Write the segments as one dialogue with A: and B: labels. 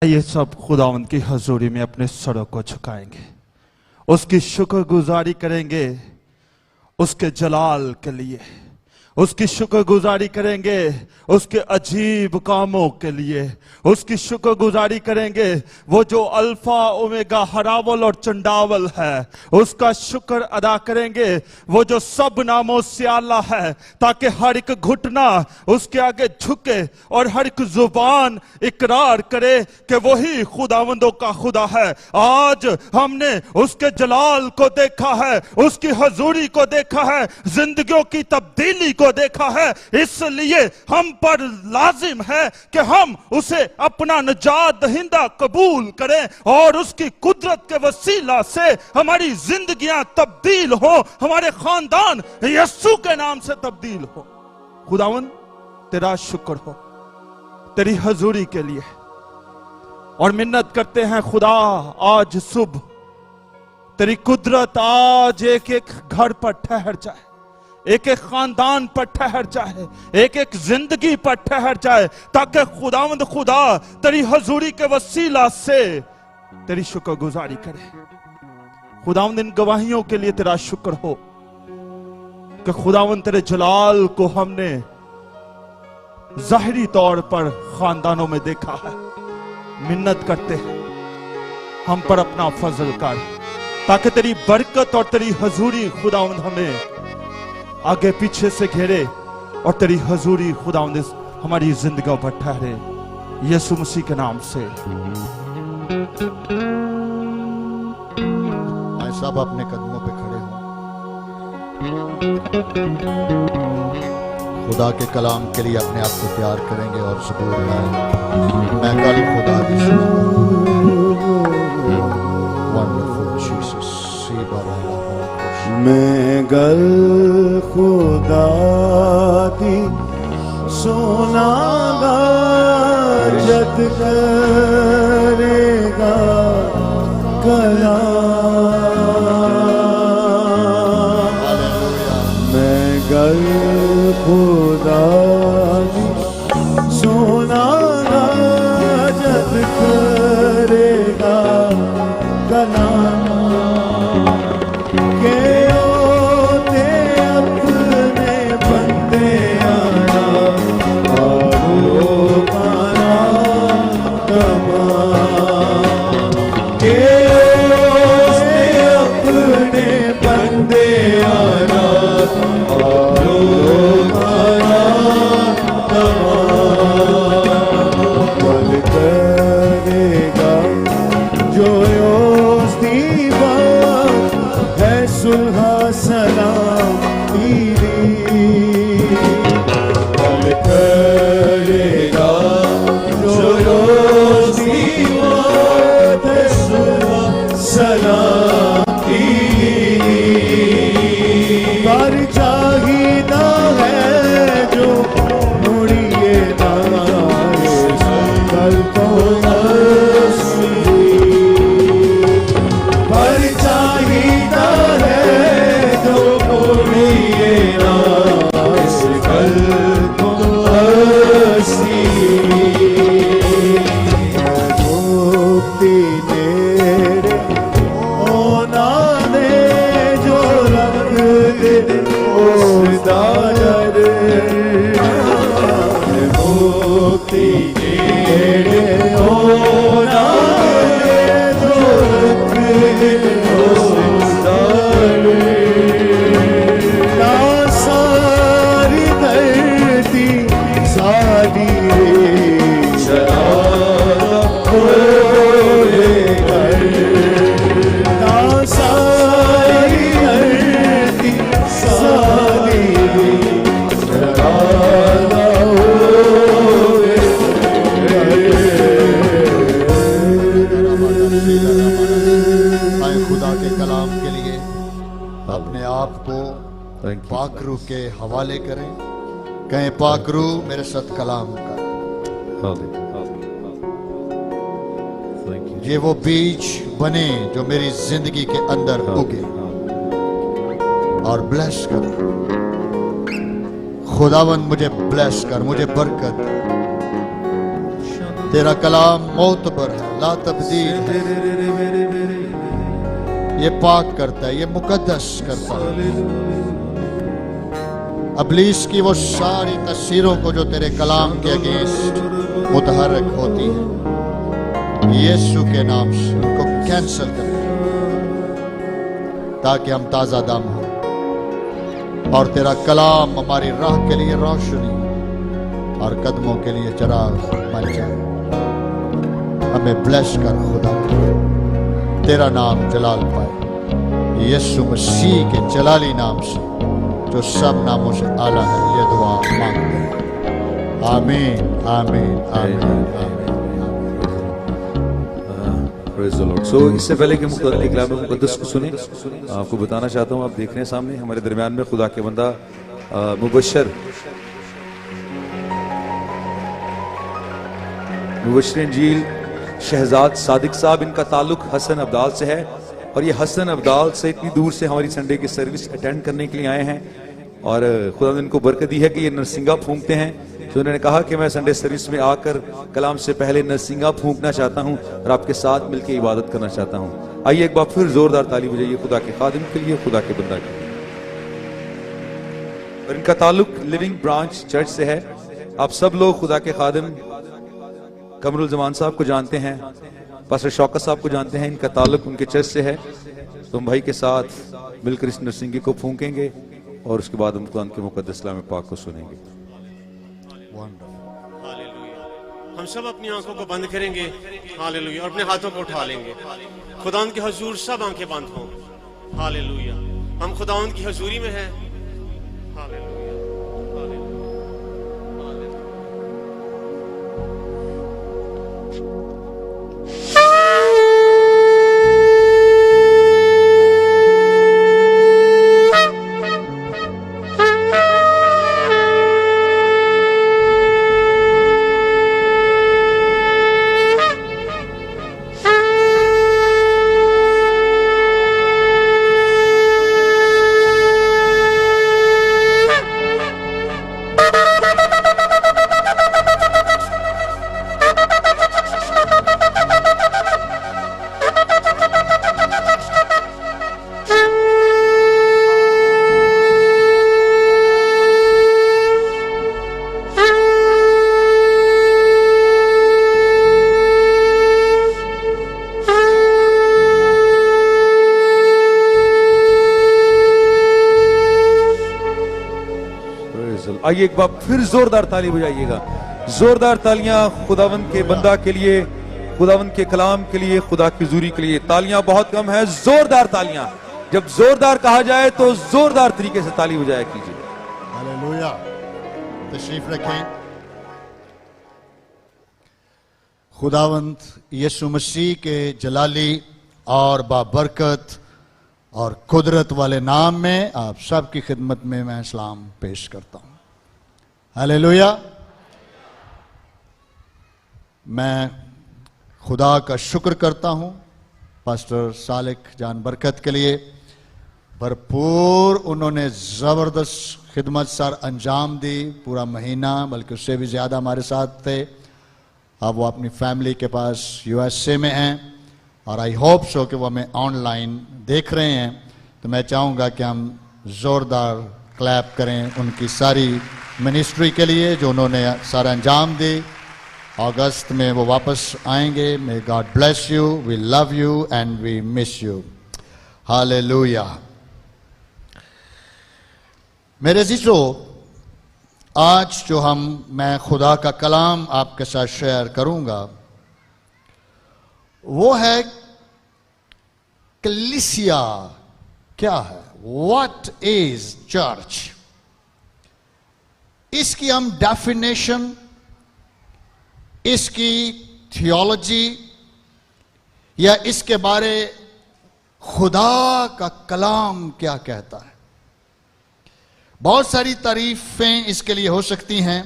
A: ये सब खुदावंद की हजूरी में अपने सरों को झुकाएंगे, उसकी शुक्रगुजारी करेंगे, उसके जलाल के लिए उसकी शुक्रगुजारी करेंगे, उसके अजीब कामों के लिए उसकी शुक्रगुजारी करेंगे। वो जो अल्फा ओमेगा हरावल और चंडावल है उसका शुक्र अदा करेंगे। वो जो सब नामों से आला है, ताकि हर एक घुटना उसके आगे झुके और हर एक जुबान इकरार करे कि वही खुदावंदों का खुदा है। आज हमने उसके जलाल को देखा है, उसकी हजूरी को देखा है, जिंदगियों की तब्दीली को देखा है। इसलिए हम पर लाजिम है कि हम उसे अपना निजात दहिंदा कबूल करें और उसकी कुदरत के वसीला से हमारी जिंदगियां तब्दील हो, हमारे खानदान यस्सु के नाम से तब्दील हो। खुदावन तेरा शुक्र हो तेरी हजूरी के लिए, और मिन्नत करते हैं खुदा आज सुबह तेरी कुदरत आज एक एक घर पर ठहर जाए, एक एक खानदान पर ठहर जाए, एक एक जिंदगी पर ठहर जाए, ताकि खुदावंद खुदा तेरी हजूरी के वसीला से तेरी शुक्रगुजारी करे। खुदावंद इन गवाहियों के लिए तेरा शुक्र हो कि खुदावंद तेरे जलाल को हमने जाहिरी तौर पर खानदानों में देखा है। मिन्नत करते हैं हम पर अपना फजल कर, ताकि तेरी बरकत और तेरी हजूरी खुदावंद हमें आगे पीछे से घेरे और तेरी हजूरी खुदावंद हमारी जिंदगियों पर ठहरे, यीशु मसीह के नाम से।
B: आए सब अपने कदमों पे खड़े हो। खुदा के कलाम के लिए अपने आप को तैयार करेंगे और ज़बूर गाएंगे। मैं कल खुदा की वंडरफुल जीसस सी बाबा
C: मैं गल खुदा दी सुनागा जत करेगा कलाम। मैं गल खुदा दी सुनागा जत करेगा कलाम।
B: पाकरू के हवाले करें, कहें पाकरू मेरे साथ कलाम कर। ये वो बीज बने जो मेरी जिंदगी के अंदर उगे और ब्लेस कर। खुदावंद मुझे ब्लेस कर, मुझे बरकत। तेरा कलाम मोतबर है, ला तब्दील है। ये पाक करता है, ये मुकद्दस करता है। अबलीस की वो सारी तस्वीरों को जो तेरे कलाम के अगेंस्ट मुतहरक होती है, यीशु के नाम से उनको कैंसिल कर, ताकि हम ताजा दम हो और तेरा कलाम हमारी राह के लिए रोशनी और कदमों के लिए चिराग बन जाए। हमें ब्लेस कर खुदा, तेरा नाम जलाल पाए, यीशु मसीह के जलाली नाम से जो सब नामों से आला है। ये दुआ मांगते हैं, आमीन आमीन आमीन आमीन।
D: Praise the Lord. So, इससे पहले कि कलाम मुक़द्दस को सुने, आपको बताना चाहता हूँ, आप देख रहे हैं सामने हमारे दरमियान में खुदा के बंदा मुबशर इंजील शहजाद सादिक साहब, इनका ताल्लुक हसन अब्दाल से है और ये हसन अब्दाल से इतनी दूर से हमारी संडे की सर्विस अटेंड करने के लिए आए हैं और खुदा ने इनको बरकत दी है कि ये नरसिंगा फूंकते हैं। तो उन्होंने कहा कि मैं संडे सर्विस में आकर कलाम से पहले नरसिंगा फूंकना चाहता हूं और आपके साथ मिलकर इबादत करना चाहता हूं। आइए एक बार फिर जोरदार ताली बजाइए खुदा के खादिम के लिए, खुदा के बंदा के लिए। और इनका ताल्लुक लिविंग ब्रांच चर्च से है। आप सब लोग खुदा के खादिम कमरुल जमान साहब को जानते हैं, पास्टर शौकत साहब को जानते हैं। इनका ताल्लुक उनके चर्च से है। तो हम भाई के साथ मिलकर इस नरसिंगे को फूंकेंगे और उसके बाद हम कुरान के मुकद्दस कलाम पाक को सुनेंगे।
E: हालेलुया। हम सब अपनी आंखों को बंद करेंगे, हालेलुया, और अपने हाथों को उठा लेंगे। खुदावंद के हुजूर सब आंखें बंद हों, हालेलुया। हम खुदावंद की हुजूरी में हैं, हालेलुया।
D: आइए एक बार फिर जोरदार ताली बजाइएगा। जोरदार तालियां खुदावंद के बंदा के लिए, खुदावंद के कलाम के लिए, खुदा की हुजूरी के लिए। तालियां बहुत कम है, जोरदार तालियां। जब जोरदार कहा जाए तो जोरदार तरीके से ताली बजाया कीजिए।
B: हालेलुया। तशरीफ रखें। खुदावंद यीशु मसीह के जलाली और बाबरकत और कुदरत वाले नाम में आप सबकी खिदमत में मैं सलाम पेश करता हूं। हालेलुया। मैं खुदा का शुक्र करता हूं पास्टर सालिक जान बरकत के लिए। भरपूर उन्होंने ज़बरदस्त खिदमत सर अंजाम दी, पूरा महीना बल्कि उससे भी ज़्यादा हमारे साथ थे। अब वो अपनी फैमिली के पास यूएसए में हैं और आई होप सो कि वो हमें ऑनलाइन देख रहे हैं। तो मैं चाहूँगा कि हम ज़ोरदार क्लैप करें उनकी सारी मिनिस्ट्री के लिए जो उन्होंने सारा अंजाम दी। अगस्त में वो वापस आएंगे। May God bless you, we love you and we miss you. Hallelujah. मेरे अज़ीज़ो, आज जो मैं खुदा का कलाम आपके साथ शेयर करूंगा वो है कलीसिया क्या है, व्हाट इज चर्च। इसकी हम डेफिनेशन, इसकी थियोलॉजी या इसके बारे खुदा का कलाम क्या कहता है। बहुत सारी तारीफें इसके लिए हो सकती हैं,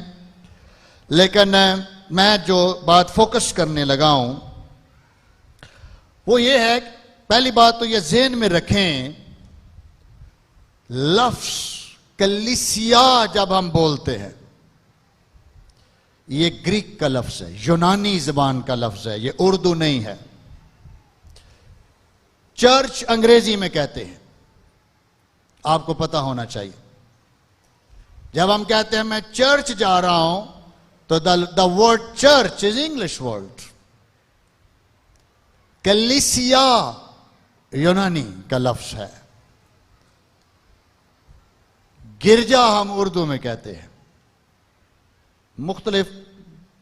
B: लेकिन मैं जो बात फोकस करने लगा हूं वो ये है, पहली बात तो ये ज़हन में रखें, लफ्ज़ कलीसिया जब हम बोलते हैं ये ग्रीक का लफ्ज है, यूनानी जबान का लफ्ज है, ये उर्दू नहीं है। चर्च अंग्रेजी में कहते हैं, आपको पता होना चाहिए। जब हम कहते हैं मैं चर्च जा रहा हूं, तो the word church is English word. कलीसिया यूनानी का लफ्ज है। गिरजा हम उर्दू में कहते हैं। मुख्तलिफ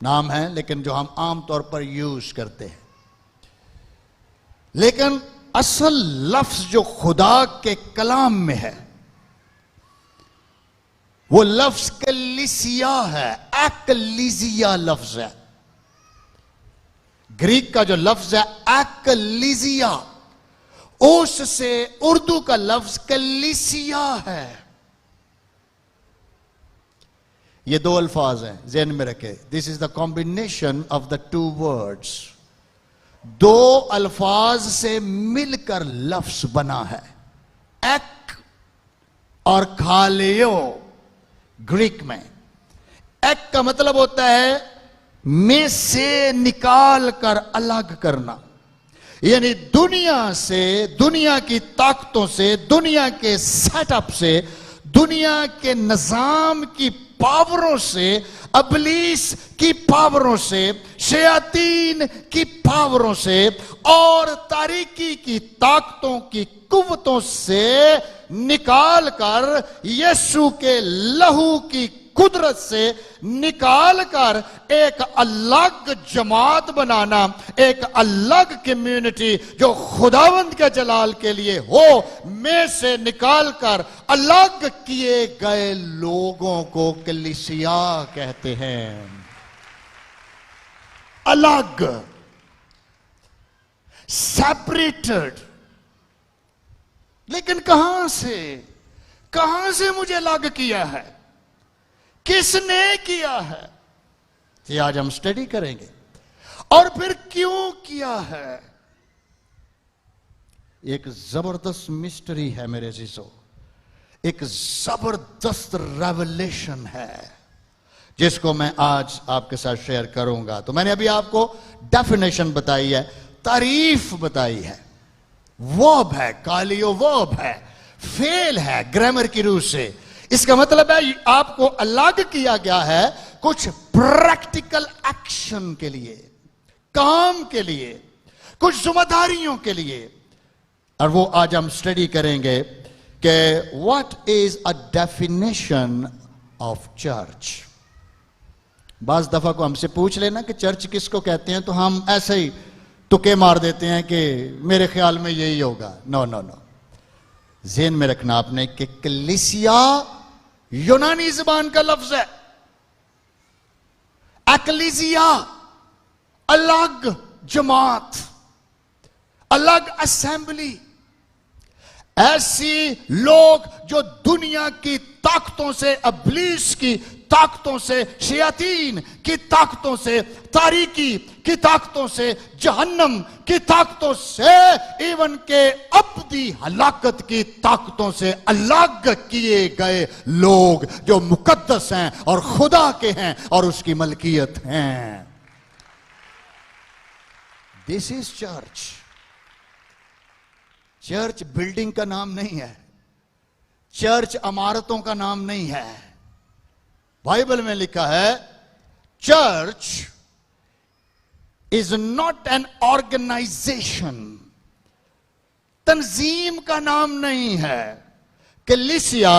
B: नाम है, लेकिन जो हम आमतौर पर यूज करते हैं। लेकिन असल लफ्ज जो खुदा के कलाम में है, वो लफ्ज कलीसिया है, एकलीसिया लफ्ज है। ग्रीक का जो लफ्ज है एकलीसिया, उससे उर्दू का लफ्ज कलीसिया है। ये दो अल्फाज हैं, ज़हन में रखे। This is the combination of the two words. दो अल्फाज से मिलकर लफ्ज बना है, एक और खालियो। ग्रीक में एक का मतलब होता है में से निकाल कर अलग करना, यानी दुनिया से, दुनिया की ताकतों से, दुनिया के सेटअप से, दुनिया के निजाम की पावरों से, अबलीस की पावरों से, शयातीन की पावरों से और तारीकी की ताकतों की कुव्वतों से निकाल कर, यीशु के लहू की कुदरत से निकाल कर एक अलग जमात बनाना, एक अलग कम्युनिटी जो खुदावंद के जलाल के लिए हो, में से निकाल कर अलग किए गए लोगों को कलीसिया कहते हैं। अलग, सेपरेटेड। लेकिन कहां से मुझे अलग किया है? किसने किया है? ये आज हम स्टडी करेंगे। और फिर क्यों किया है? एक जबरदस्त मिस्ट्री है मेरे अजीजों, एक जबरदस्त रेवलेशन है, जिसको मैं आज आपके साथ शेयर करूंगा। तो मैंने अभी आपको डेफिनेशन बताई है, तारीफ बताई है, वर्ब है, कालियो वर्ब है, फेल है ग्रामर की रूह से। इसका मतलब है आपको अलग किया गया है कुछ प्रैक्टिकल एक्शन के लिए, काम के लिए, कुछ जिम्मेदारियों के लिए। और वो आज हम स्टडी करेंगे कि what is a definition of church. बाज दफा को हमसे पूछ लेना कि चर्च किसको कहते हैं, तो हम ऐसे ही तुक्के मार देते हैं कि मेरे ख्याल में यही होगा। नो नो नो, ज़हन में रखना आपने कि कलीसिया यूनानी ज़बान का लफ्ज है, एकलीसिया अलग जमात, अलग असेंबली। ऐसी लोग जो दुनिया की ताकतों से, अबलीस की ताकतों से, शयातीन की ताकतों से, तारीकी की ताकतों से, जहन्नम की ताकतों से, इवन के अब्दी हलाकत की ताकतों से अलग किए गए लोग जो मुकद्दस हैं और खुदा के हैं और उसकी मलकियत हैं। This is church. Church building का नाम नहीं है, चर्च इमारतों का नाम नहीं है। बाइबल में लिखा है church is not an organisation, तंजीम का नाम नहीं है। कलीसिया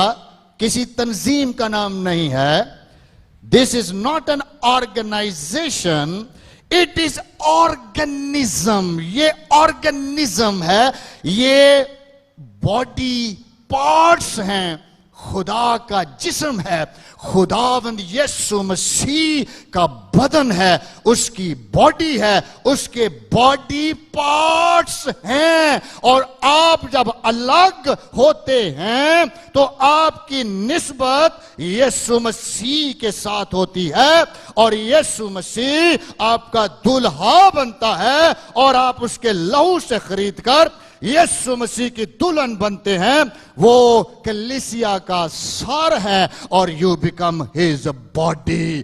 B: किसी तंजीम का नाम नहीं है। This is not an organization, it is organism. ये ऑर्गेनिज्म है, ये बॉडी पार्ट्स हैं, खुदा का जिस्म है, खुदावंद यीशु मसीह का बदन है, उसकी बॉडी है, उसके बॉडी पार्ट्स हैं। और आप जब अलग होते हैं तो आपकी निस्बत यीशु मसीह के साथ होती है और यीशु मसीह आपका दुल्हा बनता है और आप उसके लहू से खरीद कर यीशु मसीह की दुल्हन बनते हैं, वो कलीसिया का सार है, और you become his body,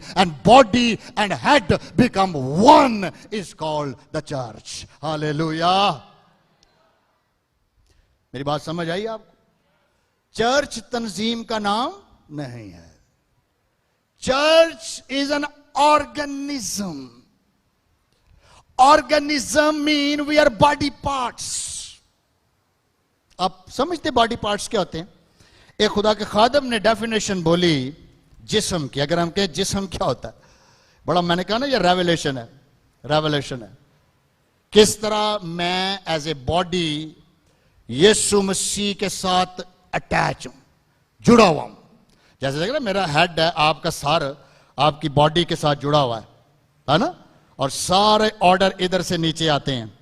B: and head become one, is called the church. Hallelujah. मेरी बात समझ आई आपको? चर्च तंजीम का नाम नहीं है। Church is an organism. Organism mean we are body parts. आप समझते बॉडी पार्ट्स क्या होते हैं? एक खुदा के खादम ने डेफिनेशन बोली जिस्म की। अगर हम कहें जिस्म क्या होता है, बड़ा मैंने कहा ना ये रेवलेशन है, रेवलेशन है। किस तरह मैं एज ए बॉडी यीशु मसीह के साथ अटैच हूं, जुड़ा हुआ हूं। जैसे देख रहे मेरा हेड है, आपका सर आपकी बॉडी के साथ जुड़ा हुआ है ना? और सारे ऑर्डर इधर से नीचे आते हैं,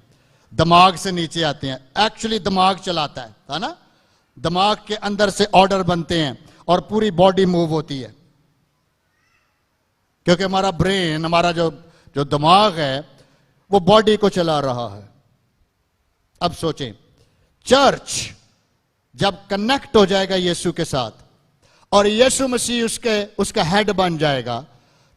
B: दिमाग से नीचे आते हैं। एक्चुअली दिमाग चलाता है ना? दिमाग के अंदर से ऑर्डर बनते हैं और पूरी बॉडी मूव होती है, क्योंकि हमारा ब्रेन, हमारा जो दिमाग है वो बॉडी को चला रहा है। अब सोचें, चर्च जब कनेक्ट हो जाएगा यीशु के साथ और यीशु मसीह उसका हेड बन जाएगा,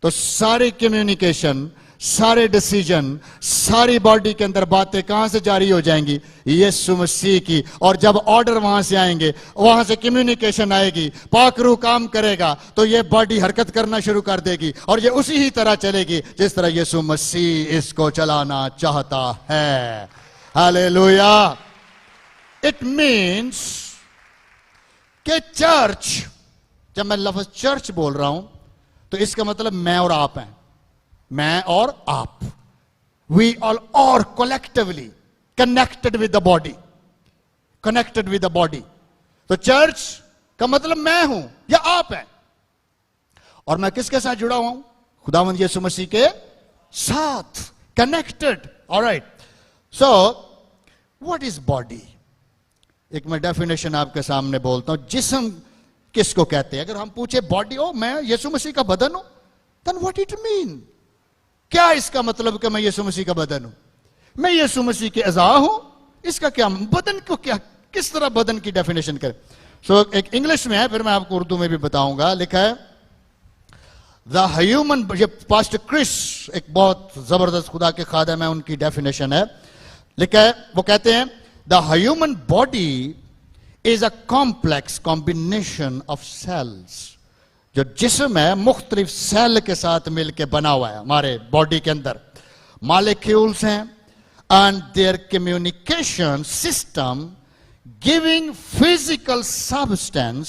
B: तो सारी कम्युनिकेशन, सारे डिसीजन, सारी बॉडी के अंदर बातें कहां से जारी हो जाएंगी? यीशु मसीह की। और जब ऑर्डर वहां से आएंगे, वहां से कम्युनिकेशन आएगी, पाक रूह काम करेगा, तो ये बॉडी हरकत करना शुरू कर देगी और ये उसी ही तरह चलेगी जिस तरह यीशु मसीह इसको चलाना चाहता है। हालेलुया। इट मीन्स कि चर्च, जब मैं लफ्ज चर्च बोल रहा हूं तो इसका मतलब मैं और आप हैं, मैं और आप। We all are collectively connected with the body, connected with the body. तो चर्च का मतलब मैं हूं या आप हैं। और मैं किसके साथ जुड़ा हुआ हूं? खुदावंद यीशु मसीह के साथ, connected. Alright, so what is body? एक मैं डेफिनेशन आपके सामने बोलता हूं। जिस्म किसको कहते हैं? अगर हम पूछे बॉडी, ओ मैं यीशु मसीह का बदन हूं, देन व्हाट इट मीन? क्या इसका मतलब कि मैं यीशु मसीह का बदन हूं? मैं यीशु मसीह के अज़ा हूं? इसका क्या बदन को क्या, किस तरह बदन की डेफिनेशन करें? सो एक इंग्लिश में है, फिर मैं आपको उर्दू में भी बताऊंगा। लिखा है द ह्यूमन, ये पास्टर क्रिस एक बहुत जबरदस्त खुदा के खादम है, उनकी डेफिनेशन है। लिखा है, वो कहते हैं the human body is a complex combination of cells. जो जिस्म है मुख्तलिफ सेल के साथ मिलकर बना हुआ है हमारे बॉडी के अंदर। मॉलिक्यूल्स हैं and their communication system giving physical substance,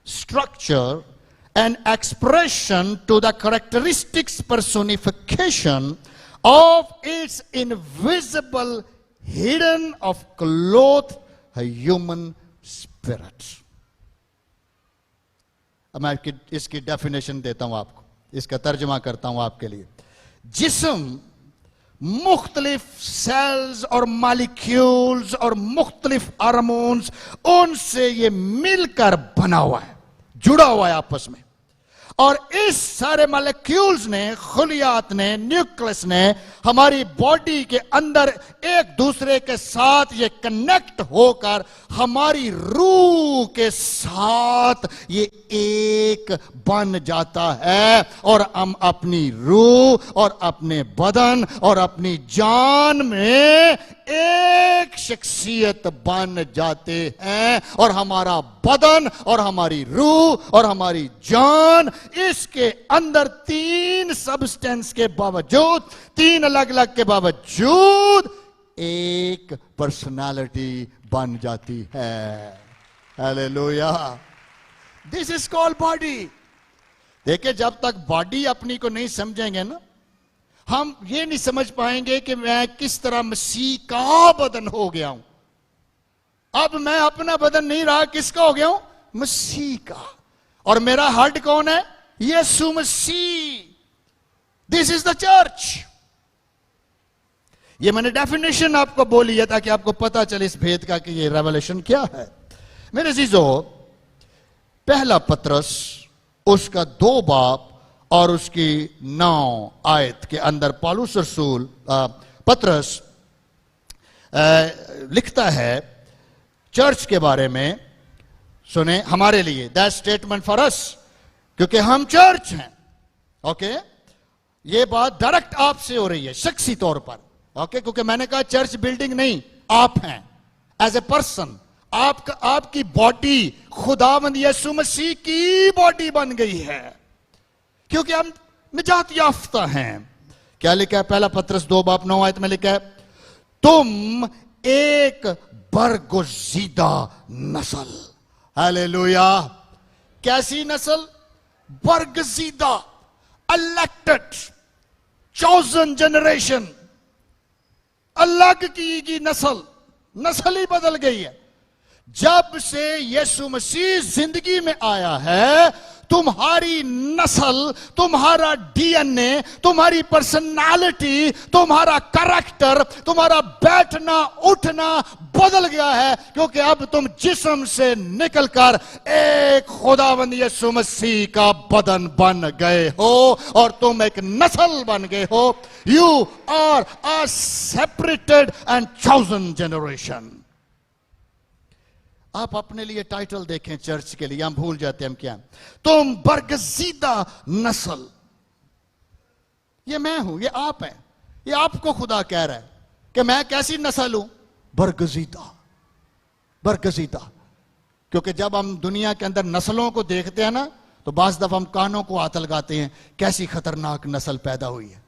B: structure and expression to the characteristics personification of its invisible hidden of clothed a human spirit। अब मैं इसकी डेफिनेशन देता हूं आपको, इसका तर्जमा करता हूं आपके लिए। जिस्म मुख्तलिफ सेल्स और मॉलिक्यूल्स और मुख्तलिफ हार्मोन्स, उनसे ये मिलकर बना हुआ है, जुड़ा हुआ है आपस में। और इस सारे मॉलिक्यूल्स ने, खुलियात ने, न्यूक्लियस ने हमारी बॉडी के अंदर एक दूसरे के साथ ये कनेक्ट होकर हमारी रूह के साथ ये एक बन जाता है, और हम अपनी रूह और अपने बदन और अपनी जान में एक शख्सियत बन जाते हैं। और हमारा बदन और हमारी रूह और हमारी जान, इसके अंदर तीन सब्सटेंस के बावजूद, तीन अलग अलग के बावजूद एक पर्सनालिटी बन जाती है। Hallelujah. This is called body. देखिए, जब तक बॉडी अपनी को नहीं समझेंगे ना, हम ये नहीं समझ पाएंगे कि मैं किस तरह मसीह का बदन हो गया हूं। अब मैं अपना बदन नहीं रहा, किसका हो गया हूं? मसीह का। और मेरा हेड कौन है? यीशु मसीह। This is the church. ये मैंने डेफिनेशन आपको बोली है ताकि आपको पता चले इस भेद का कि ये रेवलेशन क्या है। मेरे अजीजों, पहला पत्रस उसका 2 बाब और उसकी 9 आयत के अंदर पौलुस रसूल पत्रस लिखता है चर्च के बारे में, सुने हमारे लिए, दैट स्टेटमेंट फॉर अस, क्योंकि हम चर्च हैं। ओके, ये बात डायरेक्ट आपसे हो रही है शख्सी तौर पर। ओके, क्योंकि मैंने कहा चर्च बिल्डिंग नहीं, आप हैं एज ए पर्सन। आपकी बॉडी खुदावंद यीशु मसीह की बॉडी बन गई है, क्योंकि हम निजात याफ्ता हैं। क्या लिखा है? पहला पत्रस 2:9 में लिखा है, तुम एक बरगुज़ीदा नस्ल। हालेलुया। कैसी नस्ल? बरगुज़ीदा, इलेक्टेड, चोजन जनरेशन, अलग की गई नस्ल। नस्ल ही बदल गई है जब से यीशु मसीह जिंदगी में आया है। तुम्हारी नस्ल, तुम्हारा डीएनए, तुम्हारी पर्सनालिटी, तुम्हारा कैरेक्टर, तुम्हारा बैठना उठना बदल गया है, क्योंकि अब तुम जिस्म से निकलकर एक खुदावंद यीशु मसीह का बदन बन गए हो और तुम एक नस्ल बन गए हो। You are a separated and chosen generation. आप अपने लिए टाइटल देखें चर्च के लिए, हम भूल जाते हैं हम क्या। तुम बरगुज़ीदा नस्ल। ये मैं हूं, ये आप हैं, ये आपको खुदा कह रहा है कि मैं कैसी नस्ल हूं? बरगुज़ीदा, बरगुज़ीदा। क्योंकि जब हम दुनिया के अंदर नस्लों को देखते हैं ना, तो बाज़ दफा हम कानों को हाथ लगाते हैं, कैसी खतरनाक नस्ल पैदा हुई है,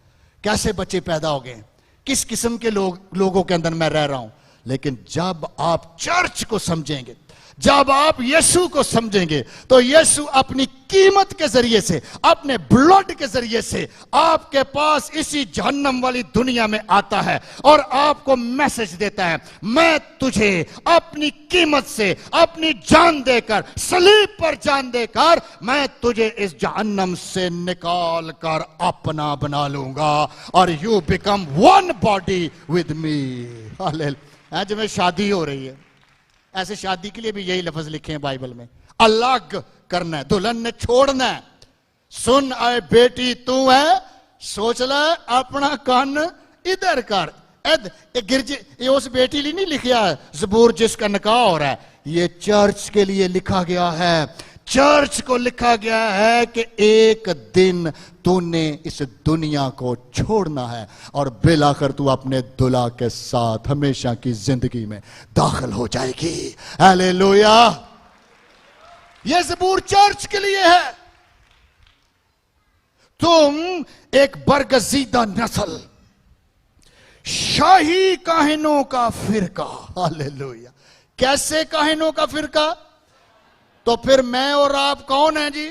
B: कैसे बच्चे पैदा हो गए, किस किस्म के लोगों के अंदर मैं रह रहा हूं। लेकिन जब आप चर्च को समझेंगे, जब आप यीशु को समझेंगे, तो यीशु अपनी कीमत के जरिए से, अपने ब्लड के जरिए से आपके पास इसी जहन्नम वाली दुनिया में आता है और आपको मैसेज देता है, मैं तुझे अपनी कीमत से, अपनी जान देकर, सलीब पर जान देकर, मैं तुझे इस जहन्नम से निकाल कर अपना बना लूंगा और you become one body with me. Hallelujah. आज में शादी हो रही है, ऐसे शादी के लिए भी यही लफ्ज लिखे हैं बाइबल में, अलग करना है, दुल्हन ने छोड़ना है। सुन आए बेटी तू है, सोच ले अपना कान इधर कर। गिरजे ये उस बेटी लिए नहीं लिखा है ज़बूर जिसका निकाह हो रहा है, ये चर्च के लिए लिखा गया है। चर्च को लिखा गया है कि एक दिन तूने इस दुनिया को छोड़ना है और बिलाखिर तू अपने दुल्हा के साथ हमेशा की जिंदगी में दाखिल हो जाएगी। हालेलुया। यह ज़बूर चर्च के लिए है। तुम एक बरगुज़ीदा नस्ल, शाही काहिनों का फिरका। हालेलुया। कैसे काहिनों का फिरका? तो फिर मैं और आप कौन है जी?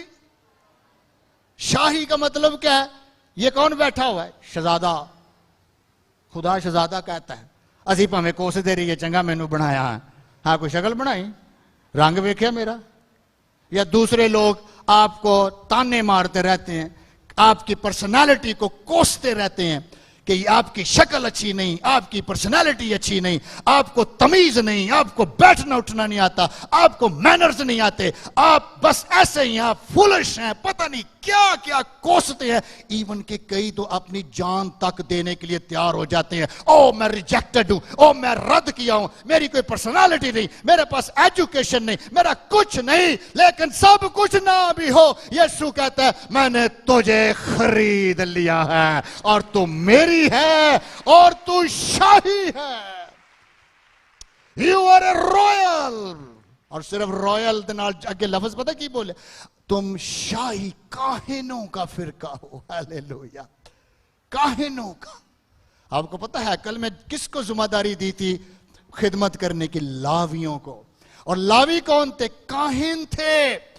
B: शाही का मतलब क्या है? ये कौन बैठा हुआ है? शहजादा। खुदा शहजादा कहता है, असी भावें कोस दे रही है चंगा मैनू बनाया है, हाँ कोई शक्ल बनाई, रंग वेख्या मेरा। या दूसरे लोग आपको ताने मारते रहते हैं, आपकी पर्सनालिटी को कोसते रहते हैं कि आपकी शक्ल अच्छी नहीं, आपकी पर्सनालिटी अच्छी नहीं, आपको तमीज नहीं, आपको बैठना उठना नहीं आता, आपको मैनर्स नहीं आते, आप बस ऐसे ही, आप फुलिश हैं, पता नहीं क्या क्या कोसते हैं। इवन के कई तो अपनी जान तक देने के लिए तैयार हो जाते हैं। ओ मैं रिजेक्टेड हूं, ओ मैं रद्द किया हूं, मेरी कोई पर्सनालिटी नहीं, मेरे पास एजुकेशन नहीं, मेरा कुछ नहीं। लेकिन सब कुछ ना भी हो, यीशु कहता है मैंने तुझे खरीद लिया है और तू मेरी है और तू शाही है। You are a royal. और सिर्फ रॉयल के नाल अगे लफ्ज पता की बोले, तुम शाही काहिनों का फिरका हो। हालेलुया। काहिनों का। आपको पता है हैकल में किसको जिम्मेदारी दी थी खिदमत करने की? लावियों को। और लावी कौन थे? काहिन थे।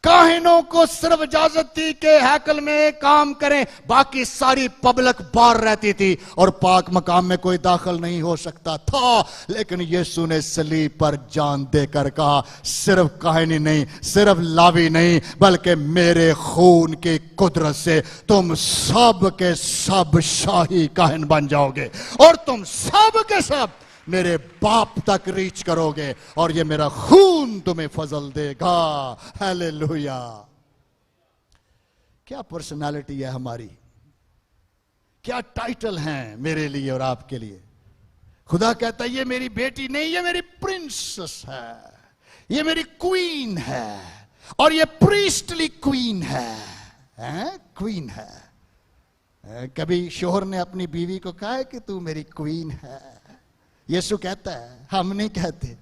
B: काहिनों को सिर्फ इजाजत थी कि हैकल में काम करें, बाकी सारी पब्लिक बाहर रहती थी और पाक मकाम में कोई दाखिल नहीं हो सकता था। लेकिन यीशु ने सलीब पर जान देकर कहा, सिर्फ काहिनी नहीं, सिर्फ लावी नहीं, बल्कि मेरे खून की कुदरत से तुम सब के सब शाही काहिन बन जाओगे और तुम सब के सब मेरे बाप तक रीच करोगे और ये मेरा खून तुम्हें फजल देगा। हालेलुया। क्या पर्सनालिटी है हमारी, क्या टाइटल हैं मेरे लिए और आपके लिए। खुदा कहता है ये मेरी बेटी नहीं, ये मेरी प्रिंसेस है, ये मेरी क्वीन है, और ये प्रीस्टली क्वीन है, क्वीन है। कभी शोहर ने अपनी बीवी को कहा है कि तू मेरी क्वीन है? यीशु कहता है, हम नहीं कहते।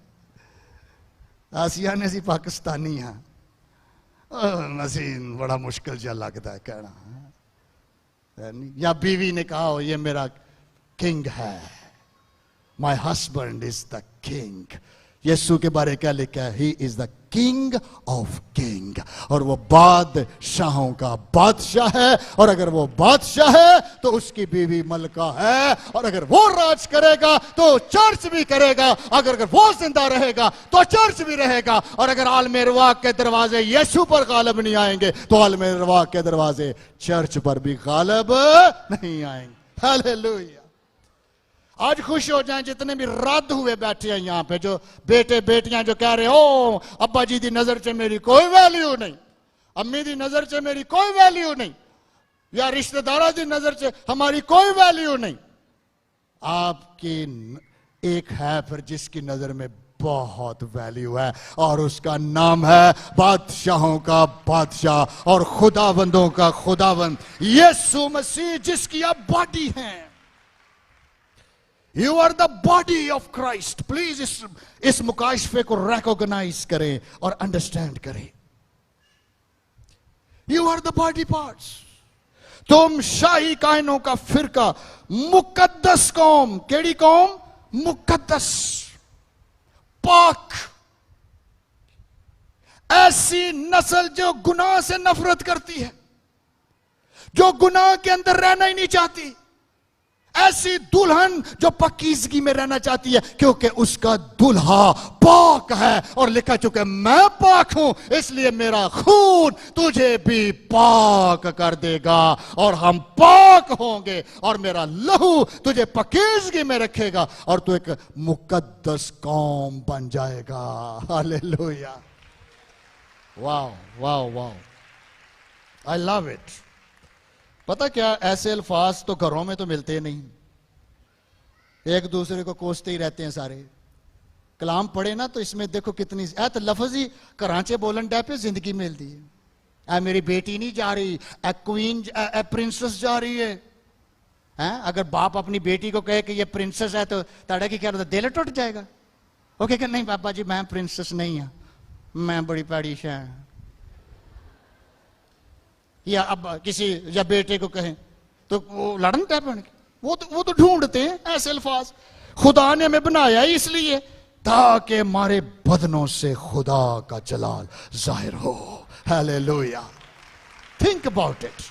B: आसिया ने सी पाकिस्तानी है, मसीन बड़ा मुश्किल जा लगता है कहना। या बीवी ने कहा हो ये मेरा किंग है, my husband is the king. यीशु के बारे क्या लिखा है? He is the king of king, और वो बादशाहों का बादशाह है। और अगर वो बादशाह है तो उसकी बीवी मलका है, और अगर वो राज करेगा तो चर्च भी करेगा, अगर वो जिंदा रहेगा तो चर्च भी रहेगा। और अगर आलमे रवाक के दरवाजे यीशु पर गालिब नहीं आएंगे तो आलमे रवाक के दरवाजे चर्च पर भी गालिब नहीं आएंगे। हालेलुया। आज खुश हो जाएं जितने भी रद्द हुए बैठे हैं यहां पे, जो बेटे बेटियां जो कह रहे हो अब्बा जी दी नजर से मेरी कोई वैल्यू नहीं, अम्मी दी नजर से मेरी कोई वैल्यू नहीं, या रिश्तेदारों दी नजर से हमारी कोई वैल्यू नहीं। आपकी एक है फिर जिसकी नजर में बहुत वैल्यू है, और उसका नाम है बादशाहों का बादशाह और खुदाबंदों का खुदाबंद यीशु मसीह, जिसकी आप बॉडी हैं। You are the body of Christ. Please इस मुकाशफे को रिकॉग्नाइज करें और अंडरस्टैंड करें। You are the body parts. तुम शाही कायनों का फिरका, मुकद्दस कौम। केड़ी कौम? मुकद्दस, पाक, ऐसी नस्ल जो गुनाह से नफरत करती है, जो गुनाह के अंदर रहना ही नहीं चाहती, ऐसी दुल्हन जो पकीजगी में रहना चाहती है, क्योंकि उसका दुल्हा पाक है। और लिखा चुका मैं पाक हूं, इसलिए मेरा खून तुझे भी पाक कर देगा, और हम पाक होंगे, और मेरा लहू तुझे पकीजगी में रखेगा, और तू एक मुकद्दस कौम बन जाएगा। Hallelujah. Wow wow wow, I love it. पता क्या, ऐसे अल्फाज तो घरों में तो मिलते नहीं, एक दूसरे को कोसते ही रहते हैं सारे। कलाम पढ़े ना तो इसमें देखो कितनी तो लफ्ज ही कराचे बोलन डे पे जिंदगी मिलती है। ए मेरी बेटी नहीं जा रही, ए क्वीन, ए प्रिंसेस जा रही है। अगर बाप अपनी बेटी को कहे कि ये प्रिंसेस है तो ताड़ा की क्या दिल टूट जाएगा। ओके कि नहीं पापा जी मैं प्रिंसेस नहीं हूं, मैं बड़ी पैड़ी है। या अब किसी या बेटे को कहें तो वो लड़न टैप, वो तो ढूंढते हैं ऐसे अल्फाज। खुदा ने हमें बनाया ही इसलिए ताकि हमारे बदनों से खुदा का जलाल जाहिर हो। हालेलुया। Think about it.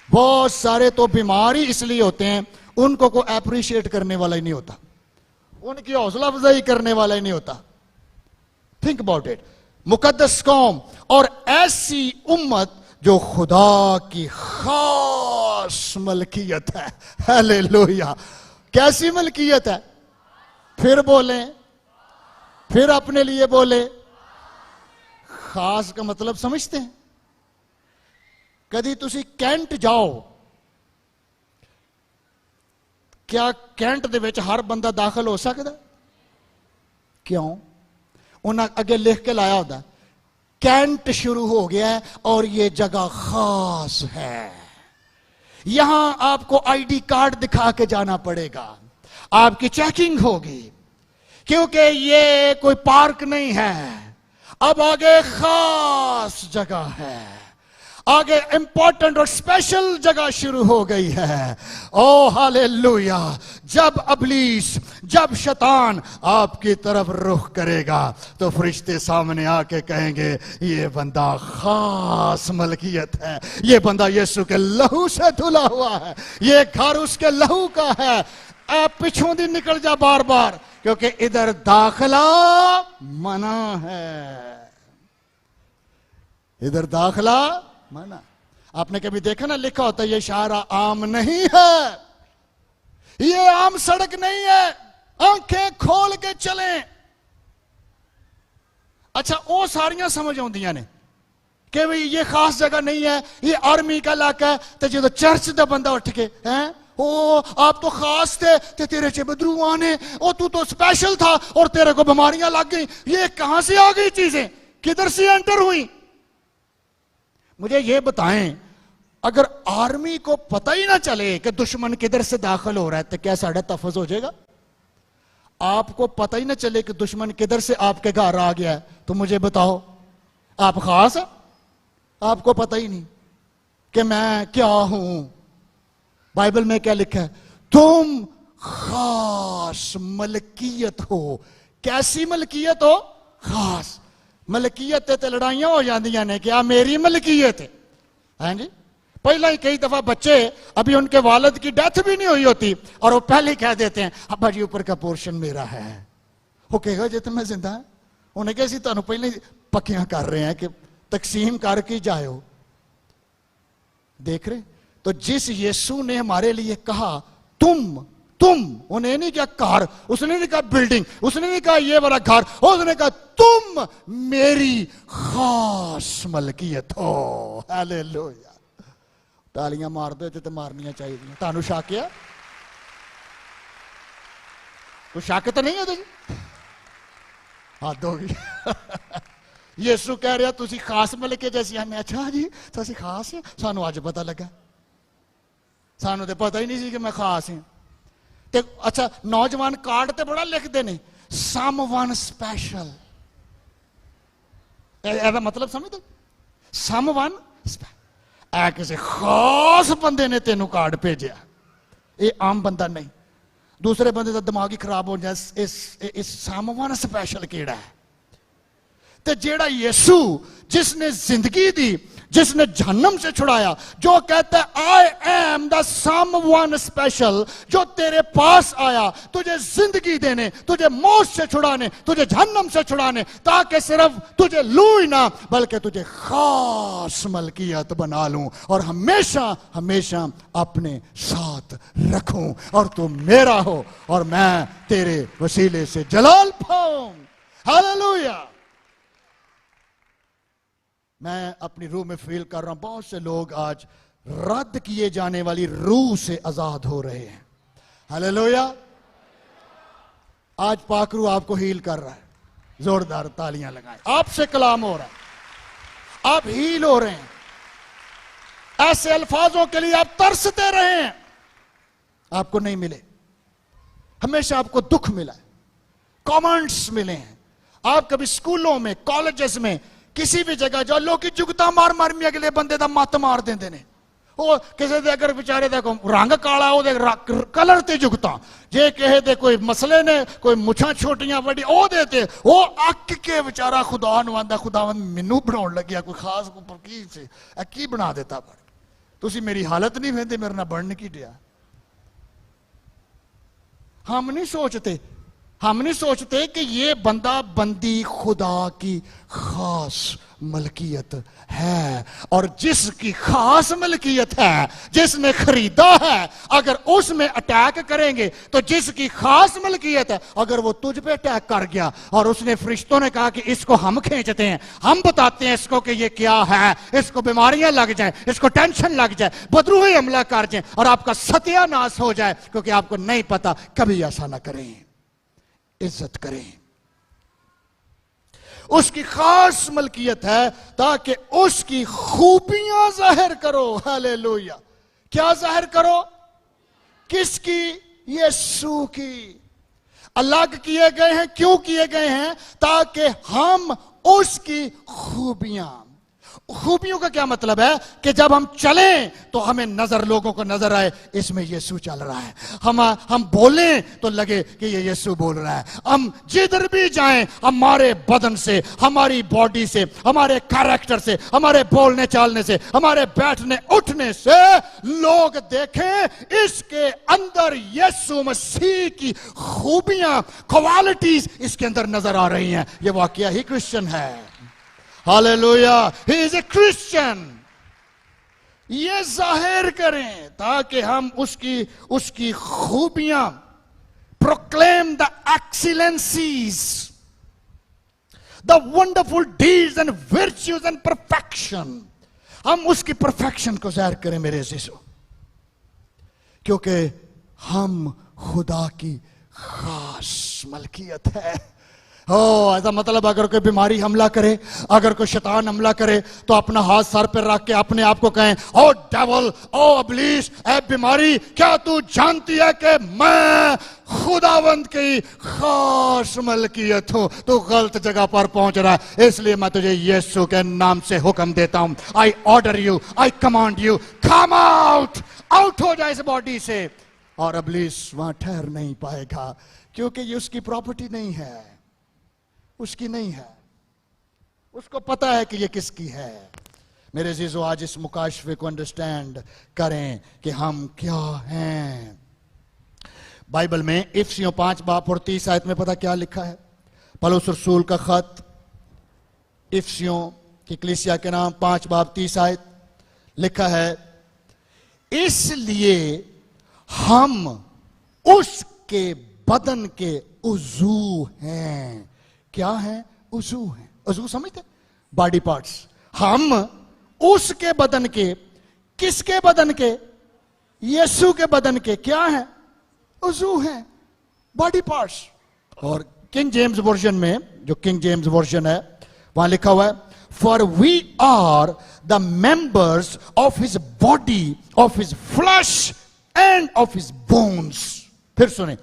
B: बहुत सारे तो बीमारी इसलिए होते हैं, उनको को एप्रिशिएट करने वाला ही नहीं होता, उनकी हौसला अफजाई करने वाला ही नहीं होता। Think about it. मुकद्दस कौम और ऐसी उम्मत जो खुदा की खास मलकियत है। हालेलुया। कैसी मलकियत है? फिर बोले, फिर अपने लिए बोले। खास का मतलब समझते हैं? कभी तुसी कैंट जाओ, क्या कैंट दे विच हर बंदा दाखिल हो सकता? क्यों? उन्हें अगे लिख के लाया होता कैंट शुरू हो गया है और ये जगह खास है। यहां आपको आईडी कार्ड दिखा के जाना पड़ेगा, आपकी चेकिंग होगी, क्योंकि ये कोई पार्क नहीं है। अब आगे खास जगह है, आगे इंपॉर्टेंट और स्पेशल जगह शुरू हो गई है। ओ हालेलुया। जब अबलीस, जब शैतान आपकी तरफ रुख करेगा तो फरिश्ते सामने आके कहेंगे ये बंदा खास मलकियत है, ये बंदा यीशु के लहू से धुला हुआ है, ये घर उसके लहू का है। आप पिछों दी निकल जा बार बार, क्योंकि इधर दाखिला मना है, इधर दाखिला माना। आपने कभी देखा ना, लिखा होता है ये इशारा आम नहीं है, ये आम सड़क नहीं है, आंखें खोल के चलें। अच्छा, वो सारियां समझ आउंदियां ने कि भाई ये खास जगह नहीं है, ये आर्मी का इलाका है। तो जो चर्च का बंदा उठ के ओ आप तो खास थे ते तेरे च बदरू आने, ओ तू तो स्पेशल था और तेरे को बीमारियां लग गई। ये कहां से आ गई चीजें, किधर से एंटर हुई? मुझे ये बताएं, अगर आर्मी को पता ही ना चले कि दुश्मन किधर से दाखिल हो रहा है तो क्या साढ़ा तफज हो जाएगा? आपको पता ही ना चले कि दुश्मन किधर से आपके घर आ गया है तो मुझे बताओ, आप खास है? आपको पता ही नहीं कि मैं क्या हूं। बाइबल में क्या लिखा है? तुम खास मलकियत हो। कैसी मलकियत हो? खास मलकियत ते लड़ाइयां हो जांदियां ने, क्या मेरी मलकियत है? हाँ जी, पहला ही कई दफा बच्चे अभी उनके वालिद की डेथ भी नहीं हुई होती और वो पहले ही कह देते हैं अब्बा जी ऊपर का पोर्शन मेरा है। वो कहेगा जे तो मैं जिंदा है, उन्हें कैसी तुहानू पहले पक्कियां कर रहे हैं कि तकसीम करके जाओ। देख रहे? तो जिस यीशु ने हमारे लिए कहा तुम, उन्हें नहीं कहा कार, उसने नहीं कहा बिल्डिंग, उसने नहीं कहा ये वाला घर, उसने कहा तुम मेरी खास मलकियत हो। हालेलुया। तालियां मार दो तो मारनियां चाहिए। तानू शक है? तो शक तो नहीं है तुझे? हद होगी। यीशु कह रहा तुसी खास मलके जैसी हमें। अच्छा जी तुसी खास है? सानू अज पता लगा, सानू तो पता ही नहीं सी कि मैं खास हूं। ते अच्छा नौजवान कार्ड ते बड़ा लिखते ने समवन स्पेशल। एदा मतलब समझते? समवन स्पेशल, ऐ किसी खास बंदे ने तेनू कार्ड भेजा। ये आम बंदा नहीं, दूसरे बंदे का दिमाग ही खराब हो जाए। इस समवन स्पेशल केड़ा है? ते जेड़ा यीशु जिसने जिंदगी दी, जिसने जहन्नम से छुड़ाया, जो कहता है I am the someone special, जो तेरे पास आया तुझे जिंदगी देने, तुझे मौत से छुड़ाने, तुझे जहन्नम से छुड़ाने, ताकि सिर्फ तुझे लू ही ना बल्कि तुझे खास मलकियत बना लूं और हमेशा हमेशा अपने साथ रखूं और तू मेरा हो और मैं तेरे वसीले से जलाल पाऊं। हालेलुया। मैं अपनी रूह में फील कर रहा हूं बहुत से लोग आज रद्द किए जाने वाली रूह से आजाद हो रहे हैं। हालेलुया। आज पाक रूह आपको हील कर रहा है। जोरदार तालियां लगाएं। आपसे कलाम हो रहा है, आप हील हो रहे हैं। ऐसे अल्फाजों के लिए आप तरसते रहे हैं, आपको नहीं मिले। हमेशा आपको दुख मिला है, कमेंट्स मिले हैं। आप कभी स्कूलों में, कॉलेजेस में, किसी भी जगह जाओ, लोग की जुगता मार मार में अगले बंदे दा मत मार देंदे ने। वो किसी दे अगर बेचारे दा रंग काला हो, कलर ते जुगता, जे कहे दे कोई मसले ने, कोई मुछां छोटियां बड़ी ओ देते, वो अक के बेचारा खुदा नु आंदा खुदावंद मैनू बनाउण लग्या कोई खास की से की बना देता। पर तुसी मेरी हालत नहीं वेंदे, मेरे नाल बन की दिया। हम नहीं सोचते कि ये बंदा बंदी खुदा की खास मलकियत है, और जिसकी खास मलकियत है, जिसने खरीदा है, अगर उसमें अटैक करेंगे तो जिसकी खास मलकियत है, अगर वो तुझ पे अटैक कर गया और उसने फरिश्तों ने कहा कि इसको हम खींचते हैं, हम बताते हैं इसको कि ये क्या है, इसको बीमारियां लग जाए, इसको टेंशन लग जाए, बदरूही हमला कर जाए और आपका सत्यानाश हो जाए, क्योंकि आपको नहीं पता, कभी ऐसा ना करें। इज्जत करें। उसकी खास मलकियत है ताकि उसकी खूबियां जाहिर करो। हालेलुया। क्या जाहिर करो? किसकी? यीशु की। अलग किए गए हैं, क्यों किए गए हैं? ताकि हम उसकी खूबियों का क्या मतलब है कि जब हम चलें तो हमें नजर, लोगों को नजर आए इसमें यीशु चल रहा है। हम बोलें तो लगे कि ये यीशु बोल रहा है। हम जिधर भी जाएं, हमारे बदन से, हमारी बॉडी से, हमारे कैरेक्टर से, हमारे बोलने चालने से, हमारे बैठने उठने से लोग देखें इसके अंदर यीशु मसीह की खूबियां, क्वालिटीज इसके अंदर नजर आ रही हैं। ये वाकया ही क्रिश्चियन है। Hallelujah, he is a Christian। ये जाहिर करें ताकि हम उसकी खूबियां, proclaim the excellencies, the wonderful deeds and virtues and perfection। हम उसकी perfection को जाहिर करें मेरे अज़ीज़ों, क्योंकि हम खुदा की खास मलकियत है। ओ, ऐसा मतलब अगर कोई बीमारी हमला करे, अगर कोई शैतान हमला करे, तो अपना हाथ सर पर रख के अपने आप को कहें, ओ डेविल, ओ इब्लीस, ए बीमारी, क्या तू जानती है कि मैं खुदावंद की खास मलकियत हूं? तू गलत जगह पर पहुंच रहा है, इसलिए मैं तुझे यीशु के नाम से हुक्म देता हूं। I order you, I command you, come out. Out हो जाए इस बॉडी से। और इब्लीस वहां ठहर नहीं पाएगा, क्योंकि ये उसकी प्रॉपर्टी नहीं है, उसकी नहीं है। उसको पता है कि ये किसकी है। मेरे अजीजों, आज इस मुकाशफे को अंडरस्टैंड करें कि हम क्या हैं। बाइबल में इफिसियों 5:30 में पता क्या लिखा है? पौलुस रसूल का खत इफिसियों की कलीसिया के नाम 5:30 लिखा है, इसलिए हम उसके बदन के उजू हैं। क्या है? उजू है। उजू समझते? Body parts. हम उसके बदन के, किसके बदन के? यीशु के बदन के क्या है? उजू है, बॉडी पार्ट्स। और किंग जेम्स वर्जन में, जो किंग जेम्स वर्जन है, वहां लिखा हुआ है, for we are the members of his body, of his flesh and of his bones. फिर सुने,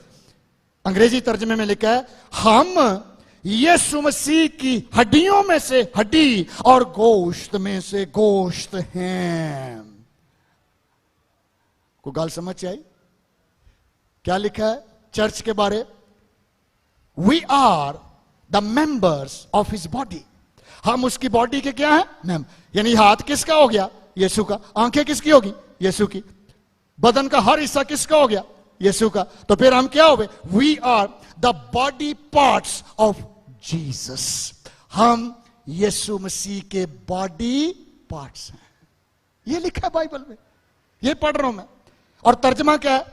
B: अंग्रेजी तर्जमे में लिखा है, हम यीशु मसीह की हड्डियों में से हड्डी और गोश्त में से गोश्त हैं। को गाल समझ आई? क्या लिखा है चर्च के बारे? We are the members of his body. हम उसकी बॉडी के क्या है? मैम। यानी हाथ किसका हो गया? यीशु का। आंखें किसकी होगी? यीशु की। बदन का हर हिस्सा किसका हो गया? यीशु का। तो फिर हम क्या हो गए? We are the body parts of Jesus. हम यीशु मसीह के बॉडी पार्ट्स हैं। ये लिखा है बाइबल में, ये पढ़ रहा हूं मैं। और तर्जमा क्या है?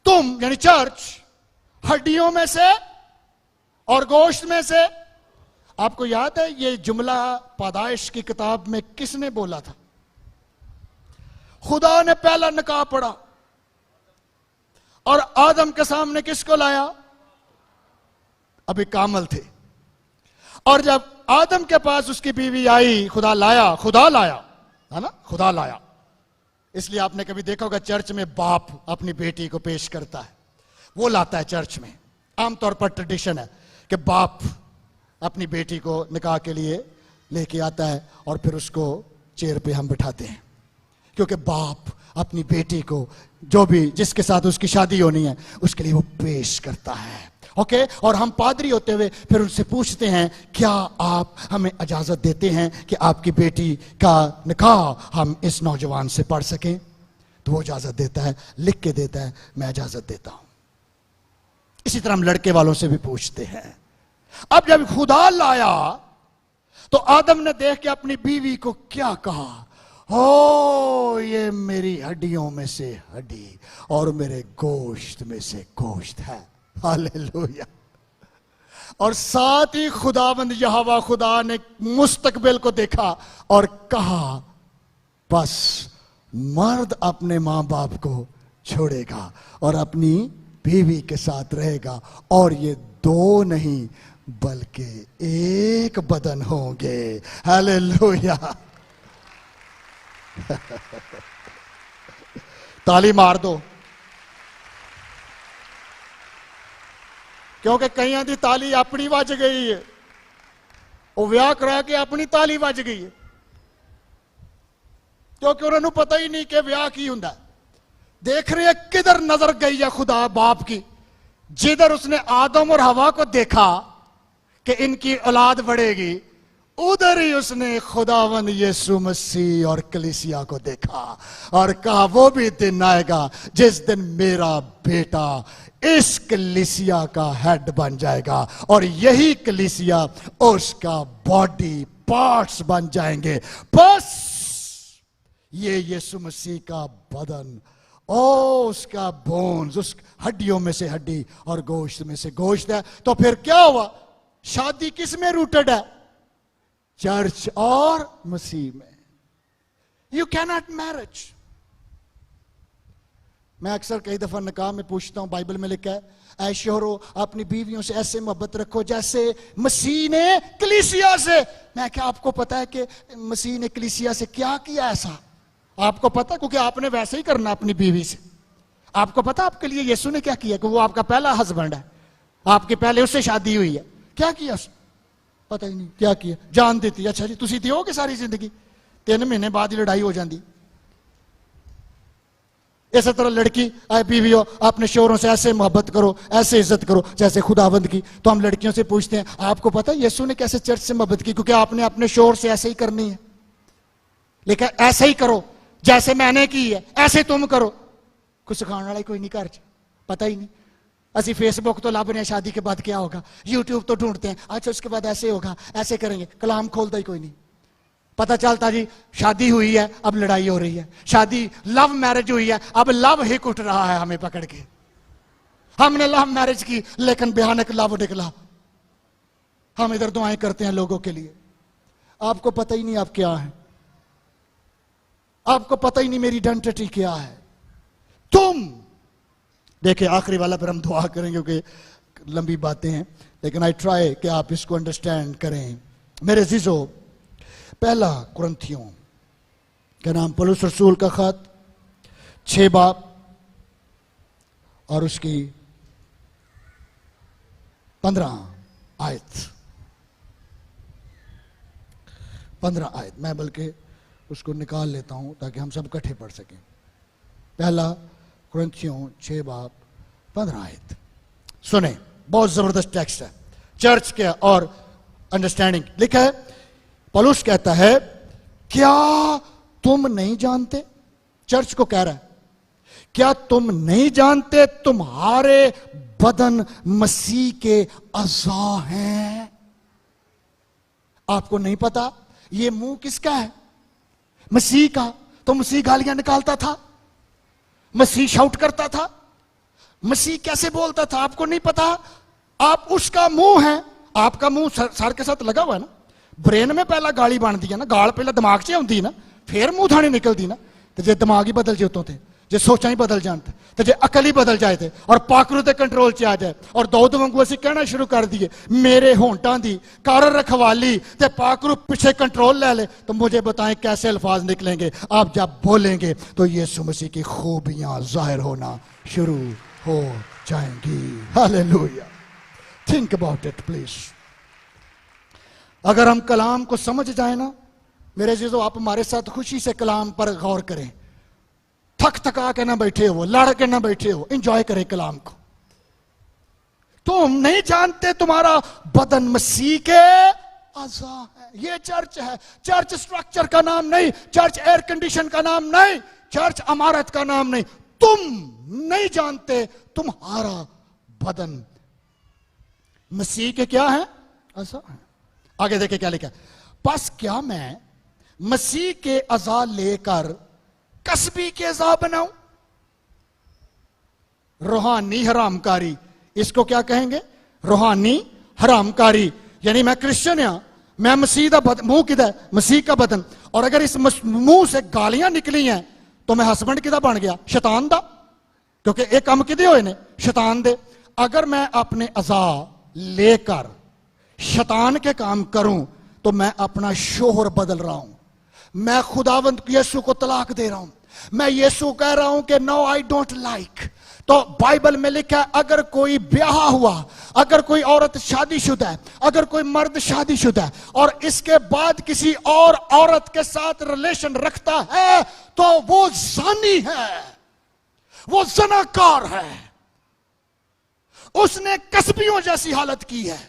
B: तुम यानी चर्च हड्डियों में से और गोश्त में से। आपको याद है ये जुमला पैदाइश की किताब में किसने बोला था? खुदा ने पहला निकाह पढ़ा और आदम के सामने किसको लाया? अभी कामल थे। और जब आदम के पास उसकी बीवी आई, खुदा लाया है ना, खुदा लाया। इसलिए आपने कभी देखा होगा चर्च में बाप अपनी बेटी को पेश करता है, वो लाता है चर्च में। आमतौर पर ट्रेडिशन है कि बाप अपनी बेटी को निकाह के लिए लेके आता है और फिर उसको चेयर पे हम बिठाते हैं, क्योंकि बाप अपनी बेटी को, जो भी जिसके साथ उसकी शादी होनी है, उसके लिए वो पेश करता है। ओके? और हम पादरी होते हुए फिर उनसे पूछते हैं, क्या आप हमें इजाजत देते हैं कि आपकी बेटी का निकाह हम इस नौजवान से पढ़ सकें? तो वो इजाजत देता है, लिख के देता है, मैं इजाजत देता हूं। इसी तरह हम लड़के वालों से भी पूछते हैं। अब जब खुदा लाया तो आदम ने देख के अपनी बीवी को क्या कहा? ओ, ये मेरी हड्डियों में से हड्डी और मेरे गोश्त में से गोश्त है। हालेलुया। और साथ ही खुदावंद यहोवा खुदा ने मुस्तकबिल को देखा और कहा, बस मर्द अपने मां बाप को छोड़ेगा और अपनी बीवी के साथ रहेगा और ये दो नहीं बल्कि एक बदन होंगे। हालेलुया। ताली मार दो, क्योंकि कईयां दी ताली अपनी वज गई है, वो विआह करा के अपनी ताली वज गई है, क्योंकि उन्होंने पता ही नहीं कि विआह की हुंदा। देख रहे हैं किधर नजर गई है खुदा बाप की? जिधर उसने आदम और हवा को देखा कि इनकी औलाद बढ़ेगी, उधर ही उसने खुदावन यीशु मसीह और कलीसिया को देखा और कहा, वो भी दिन आएगा जिस दिन मेरा बेटा इस कलीसिया का हेड बन जाएगा और यही कलीसिया उसका बॉडी पार्ट्स बन जाएंगे। बस ये यीशु मसीह का बदन, ओ उसका बोन्स, उस हड्डियों में से हड्डी और गोश्त में से गोश्त है। तो फिर क्या हुआ? शादी किस में रूटेड है? चर्च और मसीह में। यू कैनॉट मैरिज, मैं अक्सर कई दफा निकाह में पूछता हूं, बाइबल में लिखा है, ऐ शोहरों अपनी बीवियों से ऐसे मोहब्बत रखो जैसे मसीह ने कलीसिया से। मैं क्या आपको पता है कि मसीह ने कलीसिया से क्या किया ऐसा? आपको पता? क्योंकि आपने वैसे ही करना अपनी बीवी से। आपको पता आपके लिए यीशु ने क्या किया? कि वो आपका पहला हस्बैंड है, आपके पहले उससे शादी हुई है। क्या किया उसने? पता ही नहीं क्या किया। जान देती, अच्छा जी तुसी दियोगे सारी जिंदगी, 3 महीने बाद ही लड़ाई हो जाती। इस तरह लड़की आए बीवी हो, अपने शोहरों से ऐसे मोहब्बत करो, ऐसे इज्जत करो जैसे खुदावंद की। तो हम लड़कियों से पूछते हैं, आपको पता है यीशु ने कैसे चर्च से मोहब्बत की? क्योंकि आपने अपने शोहर से ऐसे ही करनी है। लेकिन ऐसे ही करो जैसे मैंने की है, ऐसे तुम करो। कुछ सिखाने वाला कोई नहीं घर च, पता ही नहीं। असि फेसबुक तो लाभ रहे हैं, शादी के बाद क्या होगा, यूट्यूब तो ढूंढते हैं, अच्छा उसके बाद ऐसे होगा, ऐसे करेंगे। कलाम खोलता ही कोई नहीं। पता चलता जी शादी हुई है, अब लड़ाई हो रही है। शादी लव मैरिज हुई है, अब लव ही कुट रहा है हमें पकड़ के। हमने लव मैरिज की लेकिन भयानक लव निकला। हम इधर दुआएं करते हैं लोगों के लिए। आपको पता ही नहीं आप क्या है, आपको पता ही नहीं मेरी आइडेंटिटी क्या है। तुम देखिए आखिरी वाला पर हम दुआ करेंगे क्योंकि लंबी बातें हैं, लेकिन आई ट्राई कि आप इसको अंडरस्टैंड करें। मेरे जीजो, पहला कुरिन्थियों का नाम पौलुस रसूल का खत 6 बाब और उसकी 15 आयत। 15 आयत मैं बल्कि उसको निकाल लेता हूं ताकि हम सब इकट्ठे पढ़ सकें। पहला कुरिन्थियों 6 बाब 15 आयत सुने, बहुत जबरदस्त टेक्स्ट है चर्च के और अंडरस्टैंडिंग। लिखा है, पौलुस कहता है, क्या तुम नहीं जानते? चर्च को कह रहा है, क्या तुम नहीं जानते तुम्हारे बदन मसीह के अज़ा हैं? आपको नहीं पता ये मुंह किसका है? मसीह का। तो मसीह गालियां निकालता था, मसीह शाउट करता था, मसीह कैसे बोलता था आपको नहीं पता? आप उसका मुंह है। आपका मुंह सर के साथ लगा हुआ है ना। ब्रेन में पहला गाली बन दी है ना, गाल पहला दिमाग च आती ना, फिर मुंह थाने निकलती ना। तो जे दिमाग ही बदल जे उतों थे, जे सोचा ही बदल जाते, तो जे अकल ही बदल जाए थे और पाखरू के कंट्रोल च आ जाए और दौद वांगू असीं कहना शुरू कर दिए, मेरे होंटां दी कर रखवाली ते पाखरू पीछे कंट्रोल ले ले, तो मुझे बताएं कैसे अल्फाज निकलेंगे? आप जब बोलेंगे तो यीशु मसीह की खूबियां जाहिर होना शुरू हो जाएंगी। Hallelujah. Think about it please. अगर हम कलाम को समझ जाए ना मेरे जीजो, आप हमारे साथ खुशी से कलाम पर गौर करें। थक थका के ना बैठे हो, लड़ के ना बैठे हो, एंजॉय करें कलाम को। तुम नहीं जानते तुम्हारा बदन मसीह के अज़ा है। ये चर्च है। चर्च स्ट्रक्चर का नाम नहीं, चर्च एयर कंडीशन का नाम नहीं, चर्च इमारत का नाम नहीं। तुम नहीं जानते तुम्हारा बदन मसीह के क्या है? अज़ा है। आगे देखे क्या लिखा है, बस क्या मैं मसीह के अज़ा लेकर कसबी के अज़ा बनाऊं? रूहानी हरामकारी, इसको क्या कहेंगे? रूहानी हरामकारी। यानी मैं क्रिश्चियन हां, मैं मसीह का बदन, मुंह किदा है? मसीह का बदन। और अगर इस मुंह से गालियां निकली हैं तो मैं हस्बैंड किदा बन गया? शैतान दा। क्योंकि एक काम किदे होए ने? शैतान दे। अगर मैं अपने अज़ा लेकर शैतान के काम करूं तो मैं अपना शोहर बदल रहा हूं। मैं खुदावंद यीशु को तलाक दे रहा हूं। मैं यीशु कह रहा हूं कि नो आई डोंट लाइक। तो बाइबल में लिखा है, अगर कोई ब्याह हुआ, अगर कोई औरत शादीशुदा है, अगर कोई मर्द शादीशुदा है और इसके बाद किसी और औरत के साथ रिलेशन रखता है तो वो जानी है, वो ज़नाकार है, उसने कसबियों जैसी हालत की है।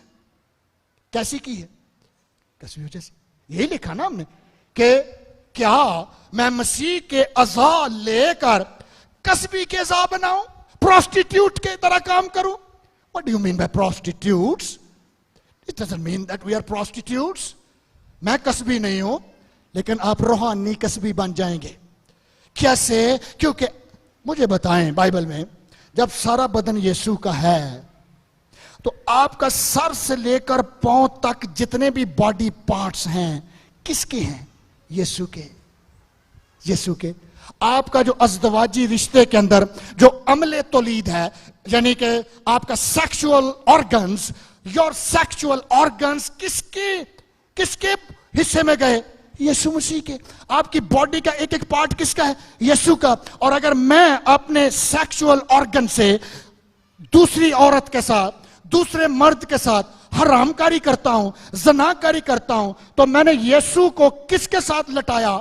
B: कैसी की है? कसबियों जैसी। यही लिखा ना हमने कि क्या मैं मसीह के अज़ा लेकर कसबी के अज़ा बनाऊं, प्रोस्टिट्यूट के तरह काम करूं? What do you mean by prostitutes? It doesn't mean that we are prostitutes. मैं कसबी नहीं हूं, लेकिन आप रूहानी कसबी बन जाएंगे। कैसे? क्योंकि मुझे बताएं, बाइबल में जब सारा बदन यीशु का है तो आपका सर से लेकर पांव तक जितने भी बॉडी पार्ट्स हैं किसके हैं? यीशु के। यीशु के।
F: आपका जो अज़दवाजी रिश्ते के अंदर जो अमले तौलीद है, यानी कि आपका sexual organs, your sexual organs किसके हिस्से में गए? यीशु मसीह के। आपकी बॉडी का एक एक पार्ट किसका है? यीशु का। और अगर मैं अपने सेक्सुअल ऑर्गन से दूसरी औरत के साथ, दूसरे मर्द के साथ हरामकारी करता हूं, ज़नाकारी करता हूं, तो मैंने यीशु को किसके साथ लटाया?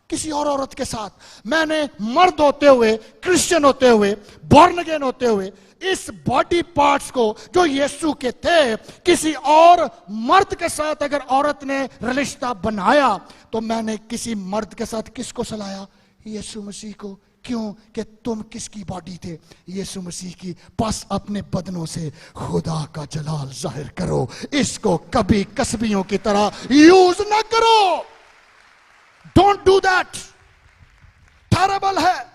F: किसी और औरत के साथ। मैंने मर्द होते हुए, क्रिश्चियन होते हुए, बॉर्न अगेन होते हुए इस बॉडी पार्ट्स को जो यीशु के थे, किसी और मर्द के साथ अगर औरत ने रिश्ता बनाया, तो मैंने किसी मर्द के साथ किसको सलाया? यीशु मसीह को। क्यों? कि तुम किसकी बॉडी थे? यीशु मसीह की। बस अपने बदनों से खुदा का जलाल जाहिर करो। इसको कभी कसबियों की तरह यूज ना करो। Don't do that. टेरेबल है।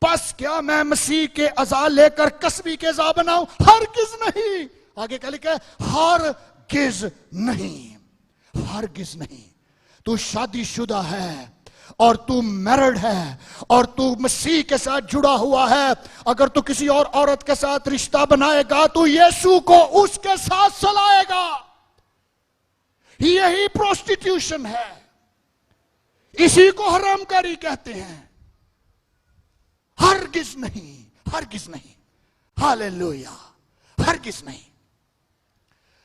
F: बस क्या मैं मसीह के अज़ा लेकर कसबी के अज़ा बनाऊं? हरगिज़ नहीं। आगे क्या लिखा है? हरगिज़ नहीं, हरगिज़ नहीं। तू शादीशुदा है और तू मैरिड है और तू मसीह के साथ जुड़ा हुआ है। अगर तू किसी और औरत के साथ रिश्ता बनाएगा तो यीशु को उसके साथ सलाएगा। यही प्रोस्टिट्यूशन है। इसी को हरामकारी कहते हैं। हरगिज़ नहीं, हरगिज़ नहीं। हालेलुया, हरगिज़ नहीं।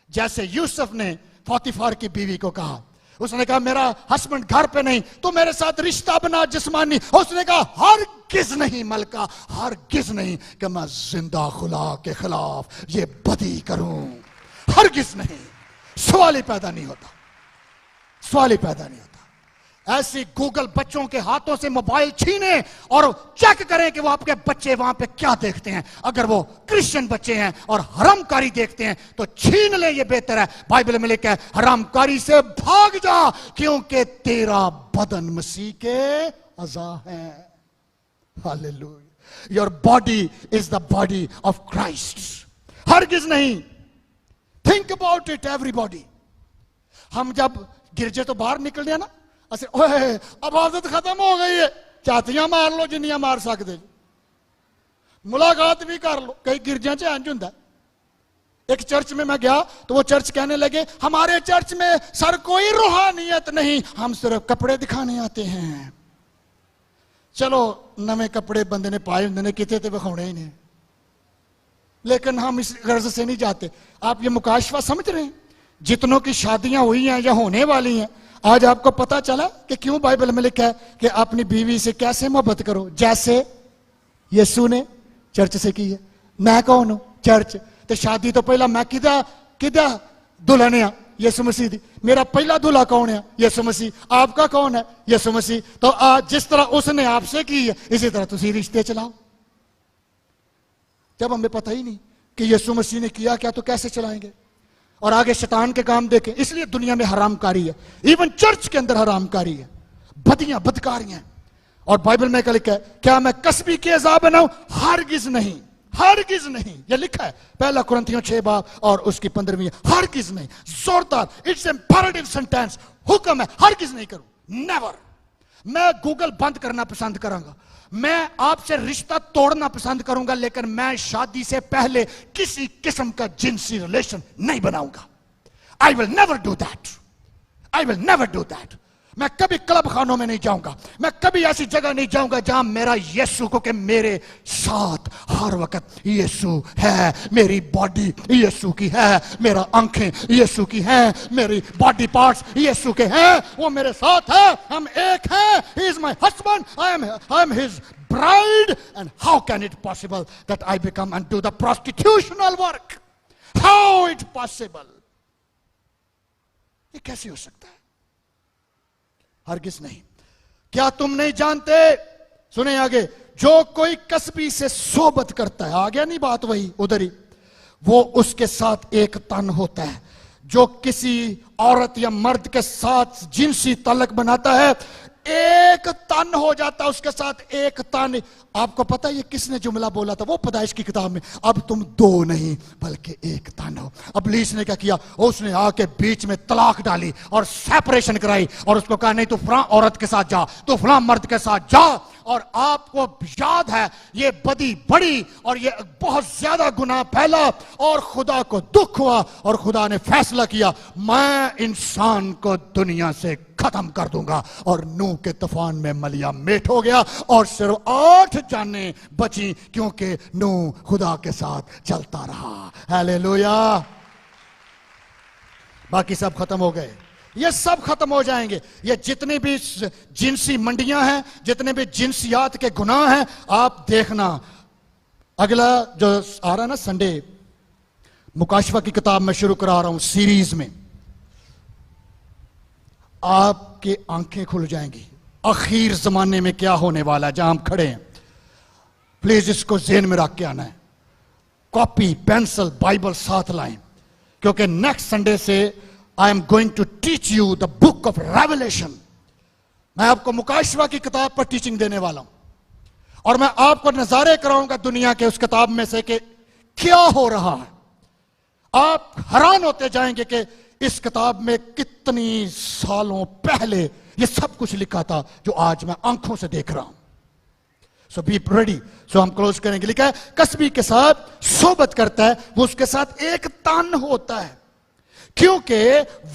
F: जैसे यूसुफ ने पोतीफार की बीवी को कहा, उसने कहा मेरा हस्बैंड घर पे नहीं, तो मेरे साथ रिश्ता बना जिस्मानी। उसने कहा हरगिज़ नहीं मलका, हरगिज़ नहीं कि मैं जिंदा खुदा के खिलाफ ये बदी करूं। हरगिज़ नहीं। सवाल ही पैदा नहीं होता, सवाल ही पैदा नहीं होता। ऐसी गूगल बच्चों के हाथों से मोबाइल छीने और चेक करें कि वो आपके बच्चे वहां पे क्या देखते हैं। अगर वो क्रिश्चियन बच्चे हैं और हरामकारी देखते हैं तो छीन ले, ये बेहतर है। बाइबल में लिखा है हरामकारी से भाग जा, क्योंकि तेरा बदन मसीह के अज़ा है। Hallelujah. Your body is the body of Christ. हरगिज़ नहीं। Think about it everybody. हम जब गिरजे तो बाहर निकलने ना, अच्छा ओए अब आदत खत्म हो गई है, झातियां मार लो जिन्नियां मार सकते, मुलाकात भी कर लो। कई गिरजा च इंज हुंदा। एक चर्च में मैं गया तो वो चर्च कहने लगे हमारे चर्च में सर कोई रूहानियत नहीं, हम सिर्फ कपड़े दिखाने आते हैं। चलो नवे कपड़े बंदे ने पाए होंगे ने, किते ते विखाने ही नहीं, लेकिन हम इस गर्ज से नहीं जाते। आप ये मुकाशफा समझ रहे हैं? जितनों की शादियां हुई हैं या होने वाली हैं, आज आपको पता चला कि क्यों बाइबल में लिखा है कि अपनी बीवी से कैसे मोहब्बत करो, जैसे यीशु ने चर्च से की है। मैं कौन हूं? चर्च। तो शादी तो पहला मैं किदा दुल्हन है? यीशु मसीह दी। मेरा पहला दूल्हा कौन है? यीशु मसीह। आपका कौन है? यीशु मसीह। तो आज जिस तरह उसने आपसे की है, इसी तरह तुसी रिश्ते चलाओ। जब हमें पता ही नहीं कि यीशु मसीह ने किया क्या, तो कैसे चलाएंगे? और आगे शैतान के काम देखें। इसलिए दुनिया में हरामकारी है, इवन चर्च के अंदर हरामकारी है, बदियां बदकारियां। और बाइबल में क्या लिखा है? क्या मैं कसबी के अज़ा बनाऊं? हरगिज़ नहीं, हरगिज़ नहीं। ये लिखा है पहला कुरिन्थियों 6 बाब और उसकी 15वीं। हरगिज़ नहीं। जोरदार, इट्स इंपेरेटिव सेंटेंस, हुक्म है, हरगिज़ नहीं करूं। नेवर। मैं गूगल बंद करना पसंद करूंगा, मैं आपसे रिश्ता तोड़ना पसंद करूंगा, लेकिन मैं शादी से पहले किसी किस्म का जिनसी रिलेशन नहीं बनाऊंगा। I will never do that, I will never do that. मैं कभी क्लब खानों में नहीं जाऊंगा, मैं कभी ऐसी जगह नहीं जाऊंगा जहां मेरा यीशु को कि मेरे साथ हर वक्त यीशु है, मेरी बॉडी यीशु की है, मेरा आंखें यीशु की हैं, मेरी बॉडी पार्ट्स यीशु के हैं, वो मेरे साथ है, हम एक हैं। He is my husband, I am his bride, and how can it possible that I become and do the prostitutional work? How it possible? ये कैसे हो सकता है? हरगिज़ नहीं। क्या तुम नहीं जानते? सुने आगे, जो कोई कसबी से सोबत करता है, आ गया नहीं बात वही उधर ही, वो उसके साथ एक तन होता है। जो किसी औरत या मर्द के साथ जिनसी तल्लक बनाता है, एक तन हो जाता, उसके साथ एक तन। आपको पता है ये किसने जुमला बोला था? वो पैदाइश की किताब में, अब तुम दो नहीं बल्कि एक तन हो। इब्लीस ने क्या किया? उसने आके बीच में तलाक डाली और सेपरेशन कराई और उसको कहा नहीं तू फलां औरत के साथ जा, तू फलां मर्द के साथ जा। और आपको याद है ये बदी बड़ी और ये बहुत ज्यादा गुनाह फैला और खुदा को दुख हुआ और खुदा ने फैसला किया मैं इंसान को दुनिया से खत्म कर दूंगा। और नूह के तूफान में मलिया मेट हो गया और सिर्फ 8 जानें बची क्योंकि नूह खुदा के साथ चलता रहा। हालेलुया। बाकी सब खत्म हो गए, ये सब खत्म हो जाएंगे। ये जितनी भी जिनसी मंडियां हैं, जितने भी जिनसियात के गुनाह हैं, आप देखना। अगला जो आ रहा है ना संडे, मुकाशफा की किताब में शुरू करा रहा हूं सीरीज में, आपके आंखें खुल जाएंगी आखिर जमाने में क्या होने वाला है। जहां हम खड़े हैं प्लीज इसको ज़हन में रख के आना है। कॉपी पेंसिल बाइबल साथ लाएं क्योंकि नेक्स्ट संडे से I am going to teach you the book of Revelation. मैं आपको मुकाशवा की किताब पर टीचिंग देने वाला हूं और मैं आपको नजारे कराऊंगा दुनिया के उस किताब में से कि क्या हो रहा है। आप हैरान होते जाएंगे कि इस किताब में कितनी सालों पहले ये सब कुछ लिखा था जो आज मैं आंखों से देख रहा हूं। सो बी रेडी। सो हम क्लोज करेंगे। लिखा है कसबी के साथ सोबत करता है वो उसके साथ एक तन होता है क्योंकि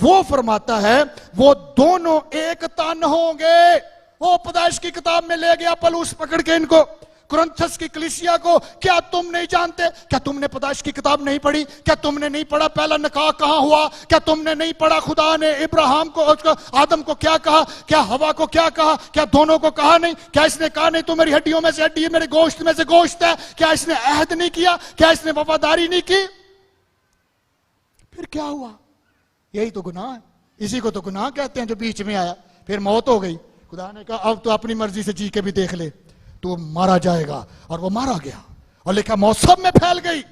F: वो फरमाता है वो दोनों एक तन होंगे। वो पैदाइश की किताब में ले गया पलूस पकड़ के इनको, कुरिन्थस की कलीसिया को। क्या तुम नहीं जानते? क्या तुमने पैदाइश की किताब नहीं पढ़ी? क्या तुमने नहीं पढ़ा पहला निकाह कहां हुआ? क्या तुमने नहीं पढ़ा खुदा ने इब्राहिम को, उसको आदम को क्या कहा? क्या हवा को क्या कहा? क्या दोनों को कहा नहीं? क्या इसने कहा नहीं तू मेरी हड्डियों में से हड्डी है, मेरे गोश्त में से गोश्त है? क्या इसने अहद नहीं किया? क्या इसने वफादारी नहीं की? फिर क्या हुआ? यही तो गुनाह है। इसी को तो गुनाह कहते हैं जो बीच में आया। फिर मौत हो गई। खुदा ने कहा अब तो अपनी मर्जी से जी के भी देख ले, तो मारा जाएगा। और वो मारा गया और लिखा मौत सब में फैल गई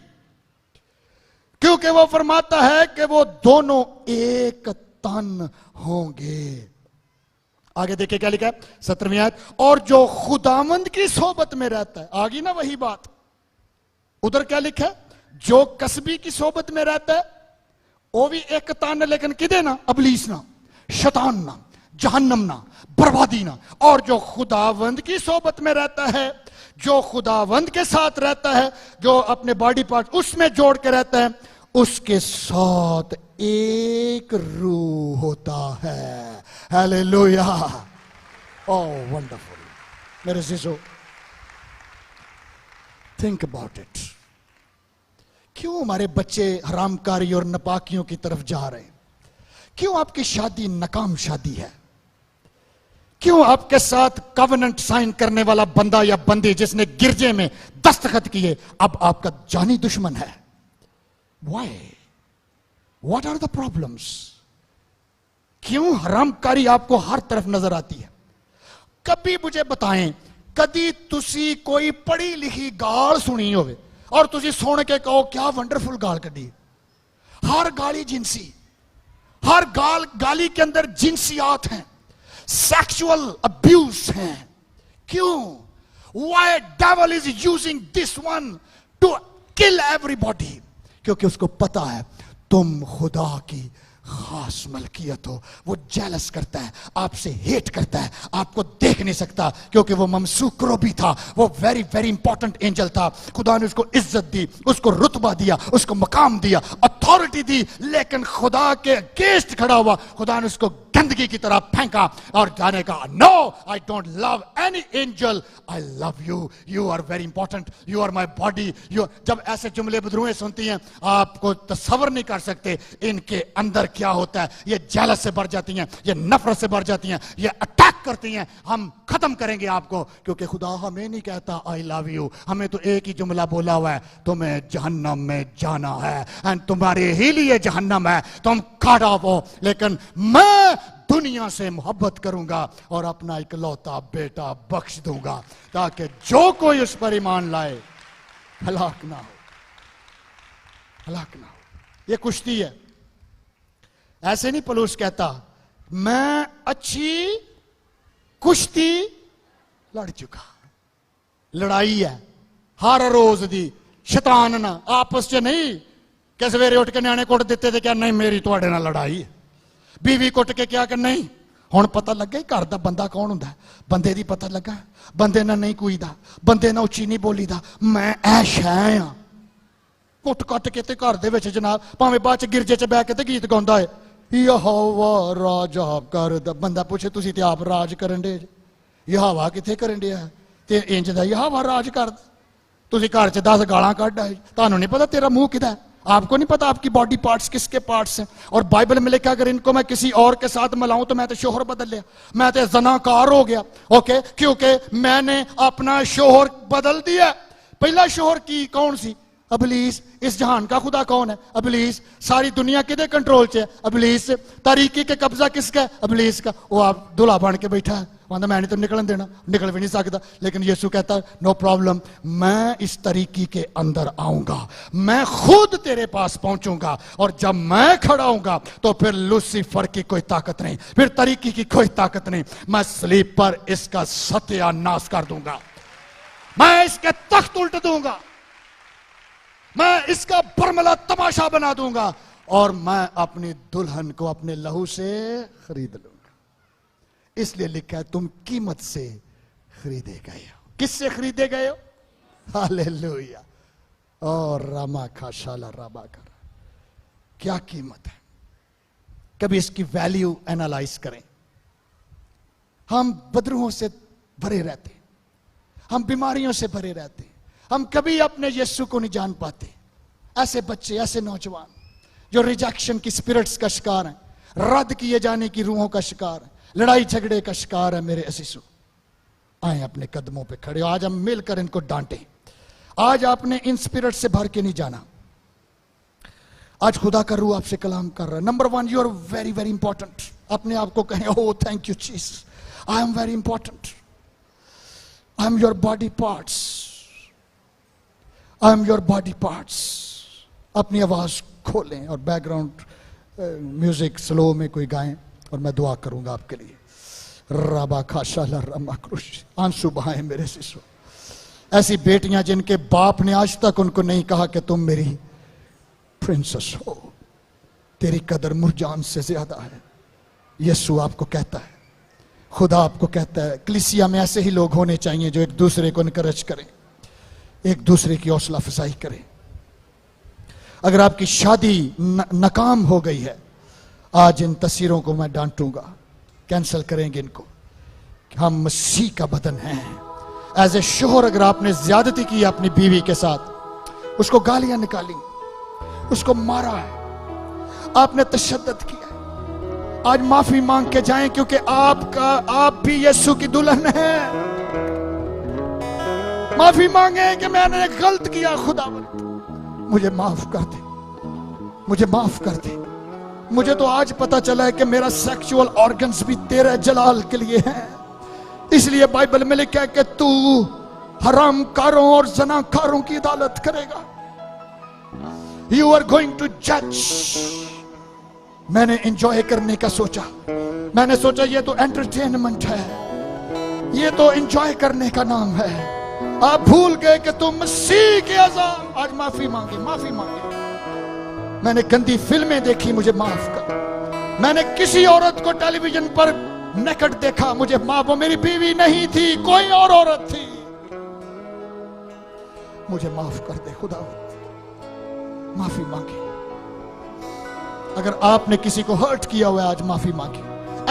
F: क्योंकि वो फरमाता है कि वो दोनों एक तन होंगे। आगे देखिए क्या लिखा है 17वीं आयत, और जो खुदावंद की सोबत में रहता है। आगे ना वही बात, उधर क्या लिखा है? जो कसबी की सोबत में रहता है वो भी एक तन है, लेकिन किदे ना? अबलीस ना, शैतान ना, जहन्नम ना, बर्बादी ना। और जो खुदावंद की सोबत में रहता है, जो खुदावंद के साथ रहता है, जो अपने बॉडी पार्ट उसमें जोड़ के रहता है, उसके साथ एक रूह होता है। हालेलुया। ओह वंडरफुल। मेरे जीजो थिंक अबाउट इट। क्यों हमारे बच्चे हरामकारी और नपाकियों की तरफ जा रहे हैं? क्यों आपकी शादी नाकाम शादी है? क्यों आपके साथ कवेनेंट साइन करने वाला बंदा या बंदी जिसने गिरजे में दस्तखत किए अब आपका जानी दुश्मन है? Why? What are the problems? क्यों हरामकारी आपको हर तरफ नजर आती है? कभी मुझे बताएं, कदी तुसी कोई पढ़ी लिखी गाल सुनी होवे और तुसी सुन के कहो क्या वंडरफुल गाल कदी? हर गाली जिनसी, हर गाली के अंदर जिनसियात हैं, सेक्सुअल अब्यूज हैं। क्यों? Why devil is using this one to kill everybody? क्योंकि उसको पता है तुम खुदा की खास मलकियत हो। वो जेलस करता है, आपसे हेट करता है, आपको देख नहीं सकता क्योंकि वो ममसूक क्रोबी था। वो वेरी वेरी इंपॉर्टेंट एंजल था। खुदा ने उसको इज्जत दी, उसको रुतबा दिया, उसको मकाम दिया, अथॉरिटी दी, लेकिन खुदा के अगेंस्ट खड़ा हुआ। खुदा ने उसको गंदगी की तरह फेंका और जाने का no I don't love any angel, I love you, you are very important, you are my body. You जब ऐसे जुमले बदरुएं सुनती हैं आपको तसव्वुर नहीं कर सकते इनके अंदर क्या होता है। ये जेलस से भर जाती हैं, ये नफरत से भर जाती हैं, ये अटैक करती हैं। हम खत्म करेंगे आपको क्योंकि खुदा हमें नहीं कहता आई लव यू। हमें तो एक ही जुमला बोला हुआ है, तुम्हें जहन्नम में जाना है एंड तुम्हारे ही लिए जहन्नम है, तुम काट ऑफ हो। लेकिन मैं दुनिया से मोहब्बत करूंगा और अपना इकलौता बेटा बख्श दूंगा ताकि जो कोई उस पर ईमान लाए हलाक ना हो, हलाक ना हो। ये कुश्ती है। ऐसे नहीं पलूस कहता मैं अच्छी कुश्ती लड़ चुका। लड़ाई है हर रोज दी, शैतान ना आपस च नहीं कि सवेरे उठ के न्याणे कुट दिते ते क्या नहीं मेरी तुहाडे नाल लड़ाई है, बीवी कुट के क्या कि नहीं। हुण पता लगे घर दा बंदा कौन हुंदा है, बंदे दी पता लगा, बंदे ना नहीं कोई दा, बंदे ना उच्ची नहीं बोली दा, मैं ऐ शै आ। कुट कट के ते घर दे विच जनाब भावें बाद च गिरजे च बैठ के ते गीत गाउंदा है, यहोवा राजा करदा। बंदा पूछे तुसीं ते आप राज करन दे, यहोवा किथे करन दिया ते इंज दा यहोवा राज करदा। तुसीं घर च 10 गालां कढ आए, तुहानूं नहीं पता तेरा मुंह किदा है, आपको नहीं पता आपकी बॉडी पार्ट्स किसके पार्ट्स हैं। और बाइबल में लिखा अगर इनको मैं किसी और के साथ मिलाऊं तो मैं तो शोहर बदल लिया, मैं तो जनाकार हो गया। ओके, क्योंकि मैंने अपना शोहर बदल दिया। पहला शोहर की कौन सी? अबलीस। इस जहान का खुदा कौन है? अबलीस। सारी दुनिया किदे कंट्रोल च है? अबलीस। तारीकी के कब्जा किसका है? अबलीस का। वो आप दूल्हा बन के बैठा है, कहता मैं नहीं तो निकलन देना, निकल भी नहीं सकता। लेकिन यीशु कहता है नो प्रॉब्लम, मैं इस तरीकी के अंदर आऊंगा, मैं खुद तेरे पास पहुंचूंगा, और जब मैं खड़ा हूंगा तो फिर लूसीफर की कोई ताकत नहीं, फिर तरीकी की कोई ताकत नहीं। मैं स्लीप पर इसका सत्यानाश कर दूंगा, मैं इसके तख्त उल्ट दूंगा, मैं इसका बरमला तमाशा बना दूंगा, और मैं अपनी दुल्हन को अपने लहू से खरीद लूंगा। इसलिए लिखा है तुम कीमत से खरीदे गए हो। किससे खरीदे गए हो? हालेलुया। और रामा खाशाला रामा कर, क्या कीमत है। कभी इसकी वैल्यू एनालाइज करें। हम बदरूहों से भरे रहते, हम बीमारियों से भरे रहते, हम कभी अपने यीशु को नहीं जान पाते। ऐसे बच्चे, ऐसे नौजवान जो रिजेक्शन की स्पिरिट्स का शिकार हैं, रद्द किए जाने की रूहों का शिकार है, लड़ाई झगड़े का शिकार है, मेरे असीसों आए अपने कदमों पे खड़े हो। आज हम मिलकर इनको डांटे। आज आपने इन स्पिरिट से भर के नहीं जाना। आज खुदा का रूह आपसे कलाम कर रहा है। Number 1, you are very very important. अपने आप को कहें oh thank you Jesus, I am very important, I am your body parts, I am your body parts. अपनी आवाज खोलें और बैकग्राउंड म्यूजिक स्लो में कोई गाएं, और मैं दुआ करूंगा आपके लिए। राबा खाशाला रामा क्रुश, आंसू बहाएं मेरे शिशु। ऐसी बेटियां जिनके बाप ने आज तक उनको नहीं कहा कि तुम मेरी प्रिंसेस हो, तेरी कदर मुरजान से ज्यादा है। यीशु आपको कहता है, खुदा आपको कहता है, कलीसिया में ऐसे ही लोग होने चाहिए जो एक दूसरे को इनकरेज करें, एक दूसरे की हौसला अफजाई करें। अगर आपकी शादी नाकाम हो गई है, आज इन तस्वीरों को मैं डांटूंगा, कैंसिल करेंगे इनको। हम मसीह का बदन हैं। एज ए शोहर अगर आपने ज्यादती की अपनी बीवी के साथ, उसको गालियां निकाली, उसको मारा है, आपने तशद्दुद किया, आज माफी मांग के जाएं, क्योंकि आप भी यीशु की दुल्हन है। माफी मांगे कि मैंने गलत किया, खुदा मुझे माफ कर दे, मुझे माफ कर दे। मुझे तो आज पता चला है कि मेरा सेक्सुअल ऑर्गन्स भी तेरे जलाल के लिए है। इसलिए बाइबल में लिखा है कि तू हरामकारों और ज़नाकारों की अदालत करेगा। यू आर गोइंग टू जज। मैंने एंजॉय करने का सोचा, मैंने सोचा ये तो एंटरटेनमेंट है, ये तो एंजॉय करने का नाम है। आप भूल गए कि तुम मसीह के अज़ाब। आज माफी मांगे, माफी मांगे। मैंने गंदी फिल्में देखी, मुझे माफ कर। मैंने किसी औरत को टेलीविजन पर नेकड देखा, मुझे माफ। वो मेरी बीवी नहीं थी, कोई और औरत थी, मुझे माफ कर दे खुदा। माफी मांगे। अगर आपने किसी को हर्ट किया हुआ है, आज माफी मांगे।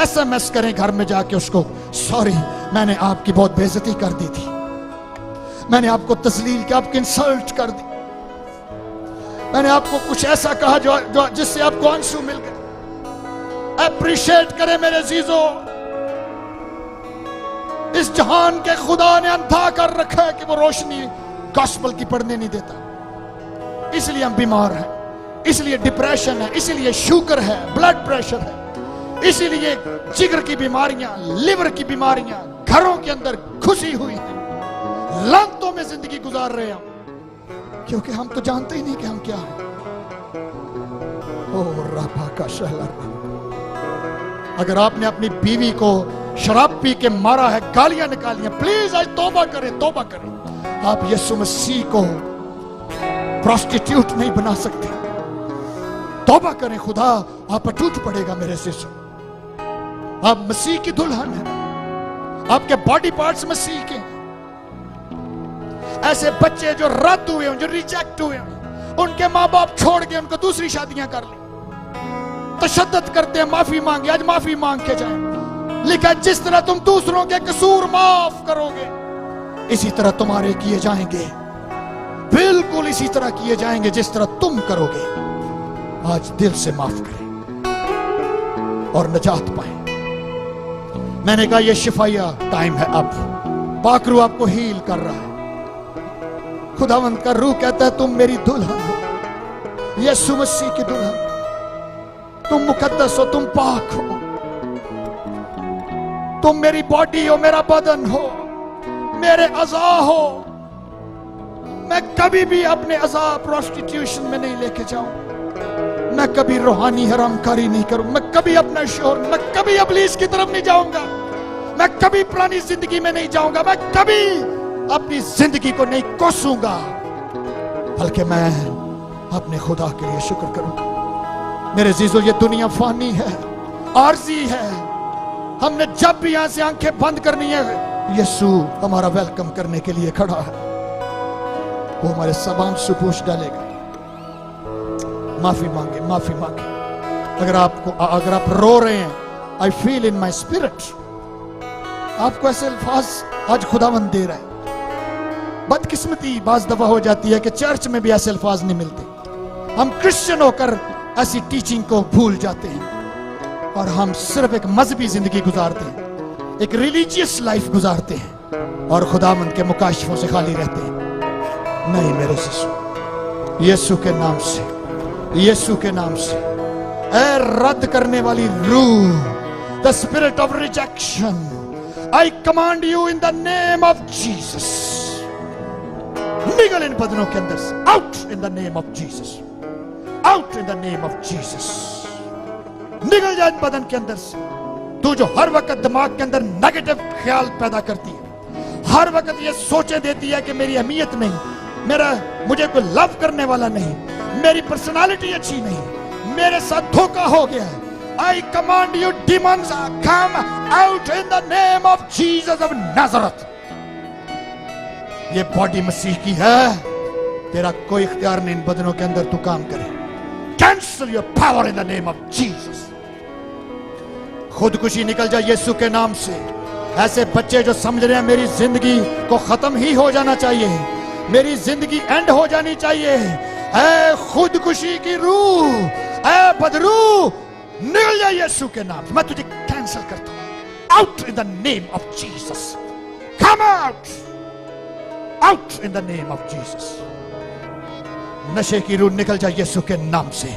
F: SMS करें घर में जाके उसको, सॉरी मैंने आपकी बहुत बेइज्जती कर दी थी, मैंने आपको तस्लील की, आपकी इंसल्ट कर दी, मैंने आपको कुछ ऐसा कहा जो जिससे आपको आंसू मिल गए। अप्रिशिएट करें मेरे अजीजों। इस जहान के खुदा ने अंधा कर रखा है कि वो रोशनी गॉस्पेल की पढ़ने नहीं देता। इसलिए हम बीमार हैं, इसलिए डिप्रेशन है, इसलिए शुगर है, ब्लड प्रेशर है, इसीलिए जिगर की बीमारियां, लिवर की बीमारियां घरों के अंदर घुसी हुई हैं। लानतों में जिंदगी गुजार रहे हैं, क्योंकि हम तो जानते ही नहीं कि हम क्या हैं। ओ रबा का शहर। अगर आपने अपनी बीवी को शराब पी के मारा है, गालियां निकाली हैं, प्लीज आज तौबा करें, तौबा करें। आप यीशु मसीह को प्रोस्टिट्यूट नहीं बना सकते। तौबा करें, खुदा आप पर टूट पड़ेगा मेरे शिशु। आप मसीह की दुल्हन है, आपके बॉडी पार्ट्स मसीह के। ऐसे बच्चे जो रद्द हुए हों, जो रिजेक्ट हुए हों, उनके माँ बाप छोड़ के उनको दूसरी शादियां कर ली, तशद्दुद करते हैं, माफी मांगे, आज माफी मांग के जाएं। लिखा जिस तरह तुम दूसरों के कसूर माफ करोगे, इसी तरह तुम्हारे किए जाएंगे, बिल्कुल इसी तरह किए जाएंगे जिस तरह तुम करोगे। आज दिल से माफ करें और निजात पाएं। मैंने कहा यह शिफाया टाइम है। अब पाकरू आपको हील कर रहा है। खुदावंद का रूह कहता है तुम मेरी दुल्हन हो, यीशु मसीह की दुल्हन। तुम मुकद्दस हो, तुम पाक हो, तुम मेरी बॉडी हो, मेरा बदन हो, मेरे अज़ा हो। मैं कभी भी अपने अज़ा प्रोस्टिट्यूशन में नहीं लेके जाऊं। मैं कभी रूहानी हरामकारी नहीं करूं। मैं कभी अपना शोर, मैं कभी इब्लीस की तरफ नहीं जाऊंगा। मैं कभी पुरानी जिंदगी में नहीं जाऊंगा। मैं कभी अपनी जिंदगी को नहीं कोसूंगा, बल्कि मैं अपने खुदा के लिए शुक्र करूंगा। मेरे जीजो, ये दुनिया फानी है, आरजी है। हमने जब भी यहां से आंखें बंद करनी है, यीशु हमारा वेलकम करने के लिए खड़ा है। वो हमारे सब आंसू पोंछ डालेगा। माफी मांगे, माफी मांगे। अगर आप रो रहे हैं, I feel in my spirit, आपको ऐसे अल्फाज आज खुदावंद दे रहा है। बदकिस्मती बाज दफा हो जाती है कि चर्च में भी ऐसे अल्फाज नहीं मिलते। हम क्रिश्चियन होकर ऐसी टीचिंग को भूल जाते हैं और हम सिर्फ एक मजहबी जिंदगी गुजारते हैं, एक रिलीजियस लाइफ गुजारते हैं और खुदावंद के मुकाशफों से खाली रहते हैं। नहीं मेरे शिशु, यीशु के नाम से, यीशु के नाम से, ऐ रद्द करने वाली रूह, the spirit of rejection, I command you in the name of Jesus, निकल इन बदनों के अंदर से, out in the name of Jesus, out in the name of Jesus. निकल जा इन बदन के अंदर से। तू जो हर वक्त दिमाग के अंदर नेगेटिव ख्याल पैदा करती है, हर वक्त ये सोचे देती है कि मेरी अहमियत नहीं, मुझे कोई लव करने वाला नहीं, मेरी पर्सनालिटी अच्छी नहीं, मेरे साथ धोखा हो गया है। आई command you demons, come out in the name of Jesus of Nazareth. ये बॉडी मसीह की है, तेरा कोई इख्तियार नहीं इन बदनों के अंदर तू काम करे। Cancel your power in the name of Jesus. खुदकुशी निकल जाए यीशु के नाम से। ऐसे बच्चे जो समझ रहे हैं मेरी जिंदगी को खत्म ही हो जाना चाहिए, मेरी जिंदगी एंड हो जानी चाहिए, ऐ खुदकुशी की रूह, ऐ बदरूह, निकल जाए यीशु के नाम से। मैं तुझे कैंसिल करता हूं। Out in the name of Jesus, come out, out in the name of Jesus. नशे की रूह निकल जाए यीशु के नाम से।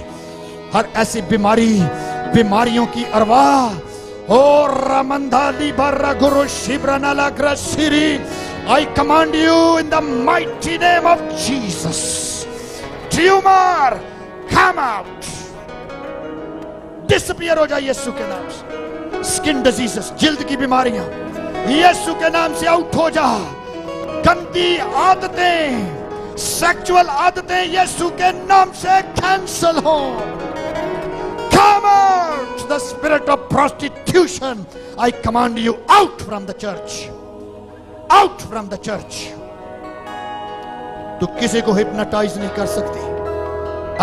F: हर ऐसी बीमारियों की अरवाह, ओ रमंदाली बर्रा गुरु शिब्रनाला ग्रसिरी, I command you in the mighty name of Jesus. Tumor, come out. Disappear हो जाए यीशु के नाम से। Skin diseases, जिल्द की बीमारियां, यीशु के नाम से आउट हो जा। गंदी आदतें, सेक्सुअल आदतें यीशु के नाम से कैंसल हो। Come out, the spirit of prostitution. I command you out from the church. Out from the church. तू किसी को हिप्नोटाइज नहीं कर सकती।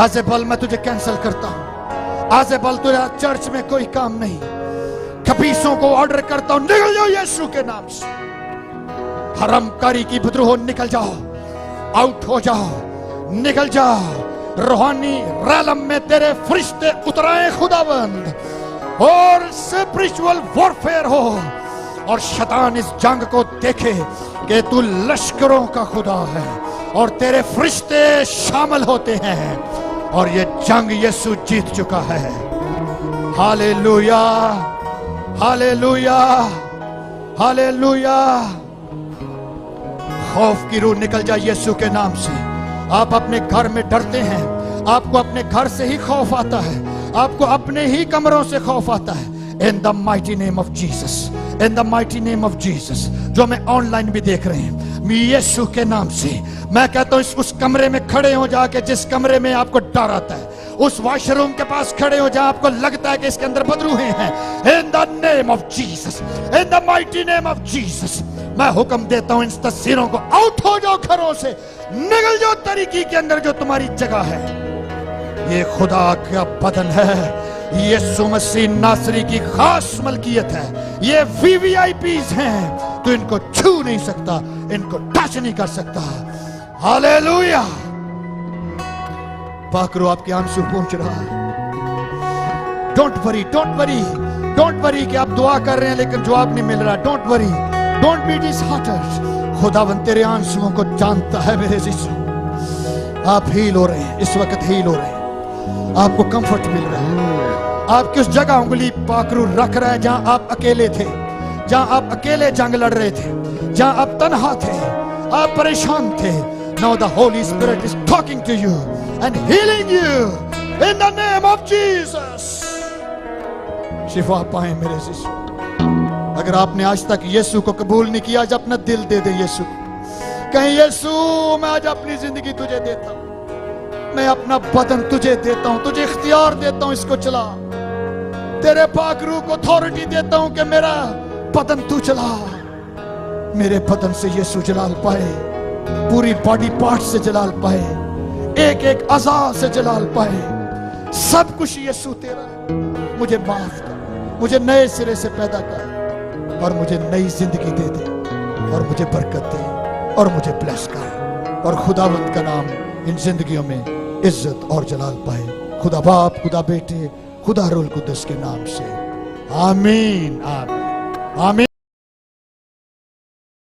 F: आज़ेबल मैं तुझे कैंसिल करता हूं। आज़ेबल तुझे चर्च में कोई काम नहीं। खबीसों को ऑर्डर करता हूं, निकल जाओ यीशु के नाम से। हरामकारी की बदरूह निकल जाओ, आउट हो जाओ, निकल जाओ। रूहानी रैलम में तेरे फरिश्ते उतराए खुदावंद, और स्पिरिचुअल वॉरफेयर हो, और शैतान इस जंग को देखे कि तू लश्करों का खुदा है और तेरे फरिश्ते शामिल होते हैं, और ये जंग यीशु जीत चुका है। Hallelujah, hallelujah, hallelujah. खौफ की रूह निकल जाए यीशु के नाम से। आप अपने घर में डरते हैं, आपको अपने घर से ही खौफ आता है, आपको अपने ही कमरों से खौफ आता है। In the mighty name of Jesus, in the mighty name of Jesus. जो मैं ऑनलाइन भी देख रहे हैं, यीशु के नाम से मैं कहता हूं, उस कमरे में खड़े हो जाके जिस कमरे में आपको डर आता है, उस वॉशरूम के पास खड़े हो जहां आपको लगता है कि इसके अंदर बदरूहे हैं, in the name of Jesus, in the mighty name of Jesus, मैं हुक्म देता हूं इन तस्वीरों को, आउट हो जाओ घरों से, निकल जाओ तरीके के अंदर जो तुम्हारी जगह है। ये खुदा का बदन है, यीशु मसीह नासरी की खास मलकियत है, ये VVIPs हैं, तो इनको छू नहीं सकता, इनको टच नहीं कर सकता। हालेलुया। पाकरो आपके आंसू पहुंच रहा है। Don't worry, don't worry, don't worry कि आप दुआ कर रहे हैं लेकिन जवाब नहीं मिल रहा। Don't worry, don't be disheartened. खुदावन तेरे आंसुओं को जानता है मेरे यीशु। आप हील हो रहे हैं, इस वक्त हील हो रहे हैं, आपको कंफर्ट मिल रहा है। आप किस जगह उंगली पाकरू रख रहे हैं जहां आप अकेले थे, जहां आप अकेले जंग लड़ रहे थे, जहां आप तन्हा थे, आप परेशान थे। Now the Holy Spirit is talking to you and healing you in the name of Jesus. शिफा पाए मेरे यीशु। अगर आपने आज तक यीशु को कबूल नहीं किया, आज अपना दिल दे दे यीशु को। कहीं यीशु मैं आज अपनी जिंदगी तुझे देता हूं, मैं अपना बदन तुझे देता हूं, तुझे इख्तियार देता हूं, इसको चला। तेरे पाक रूह को अथॉरिटी देता हूं कि मेरा बदन तू चला। मेरे बदन से यीशु जलाल पाए, पूरी बॉडी पार्ट से जलाल पाए, एक एक अज़ा से जलाल पाए। सब कुछ यीशु तेरा है। मुझे माफ कर, मुझे नए सिरे से पैदा कर और मुझे नई जिंदगी दे दे और मुझे बरकत दे और मुझे ब्लेस कर, और खुदावंद का नाम इन जिंदगियों में इज्जत और जलाल पाए। खुदा बाप, खुदा बेटे, खुदा रूह कुद्दुस के नाम से आमीन, आमीन, आमीन।